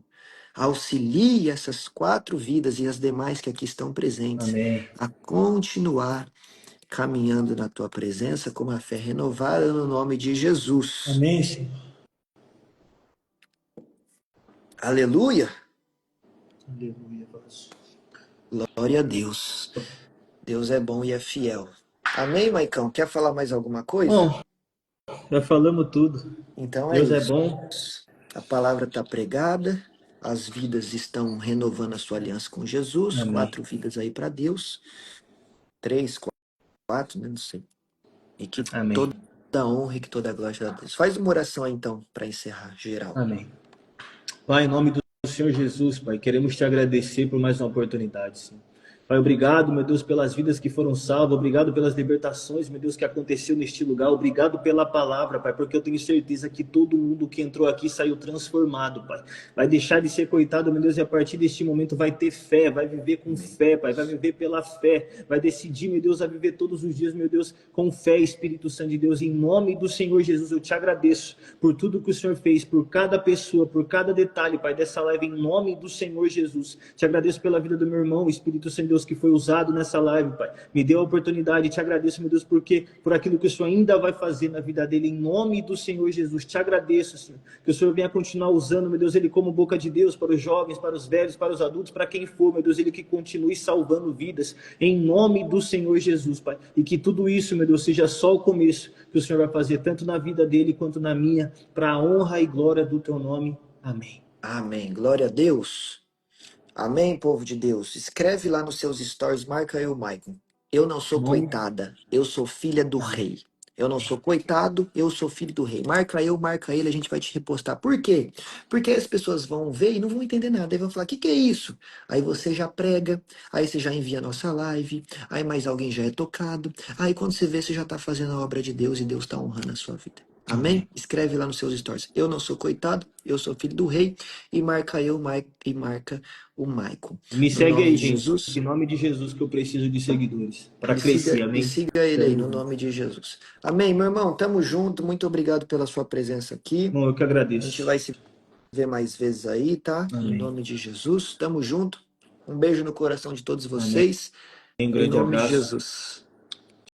auxilie essas 4 vidas e as demais que aqui estão presentes Amém. a continuar caminhando na tua presença com uma fé renovada no nome de Jesus. Amém, Senhor. Aleluia! Aleluia, Deus. Glória a Deus. Deus é bom e é fiel. Amém, Maicão? Quer falar mais alguma coisa? Bom, já falamos tudo. Então é Deus é isso. bom. A palavra está pregada, as vidas estão renovando a sua aliança com Jesus, Amém. 4 vidas aí para Deus, 3, 4, né? Não sei. E que Amém. toda a honra e que toda a glória a Deus. Faz uma oração aí, então, para encerrar, geral. Amém. Pai, em nome do Senhor Jesus, Pai, queremos te agradecer por mais uma oportunidade, Senhor. Pai, obrigado, meu Deus, pelas vidas que foram salvas, obrigado pelas libertações, meu Deus, que aconteceu neste lugar, obrigado pela palavra, Pai, porque eu tenho certeza que todo mundo que entrou aqui saiu transformado, Pai. Vai deixar de ser coitado, meu Deus, e a partir deste momento vai ter fé, vai viver com fé, Pai, vai viver pela fé, vai decidir, meu Deus, a viver todos os dias, meu Deus, com fé, Espírito Santo de Deus, em nome do Senhor Jesus, eu te agradeço por tudo que o Senhor fez, por cada pessoa, por cada detalhe, Pai, dessa live, em nome do Senhor Jesus. Te agradeço pela vida do meu irmão, Espírito Santo de Deus, que foi usado nessa live, Pai. Me deu a oportunidade, te agradeço, meu Deus, por aquilo que o Senhor ainda vai fazer na vida dele, em nome do Senhor Jesus. Te agradeço, Senhor, que o Senhor venha continuar usando, meu Deus, ele como boca de Deus, para os jovens, para os velhos, para os adultos, para quem for, meu Deus, ele que continue salvando vidas, em nome do Senhor Jesus, Pai. E que tudo isso, meu Deus, seja só o começo que o Senhor vai fazer, tanto na vida dele quanto na minha, para a honra e glória do teu nome. Amém. Amém. Glória a Deus. Amém, povo de Deus. Escreve lá nos seus stories, marca eu, Maicon. Eu não sou Em nome. coitada, eu sou filha do Amém. rei. Eu não sou coitado, eu sou filho do rei. Marca eu, marca ele, a gente vai te repostar. Por quê? Porque as pessoas vão ver e não vão entender nada. Aí vão falar, o que que é isso? Aí você já prega, aí você já envia a nossa live, aí mais alguém já é tocado. Aí quando você vê, você já está fazendo a obra de Deus e Deus está honrando a sua vida. Amém. Amém? Escreve lá nos seus stories. Eu não sou coitado, eu sou filho do rei. E marca eu, e marca o Maicon. Me No segue nome aí, de gente. Jesus. Em nome de Jesus que eu preciso de seguidores para E crescer, siga, e amém? siga ele aí, no nome de Jesus. Amém, meu irmão. Tamo junto. Muito obrigado pela sua presença aqui. Bom, eu que A gente agradeço. vai se ver mais vezes aí, tá? Em Amém. nome de Jesus. Tamo junto. Um beijo no coração de todos Amém. vocês. Um Em grande nome de abraço. Jesus.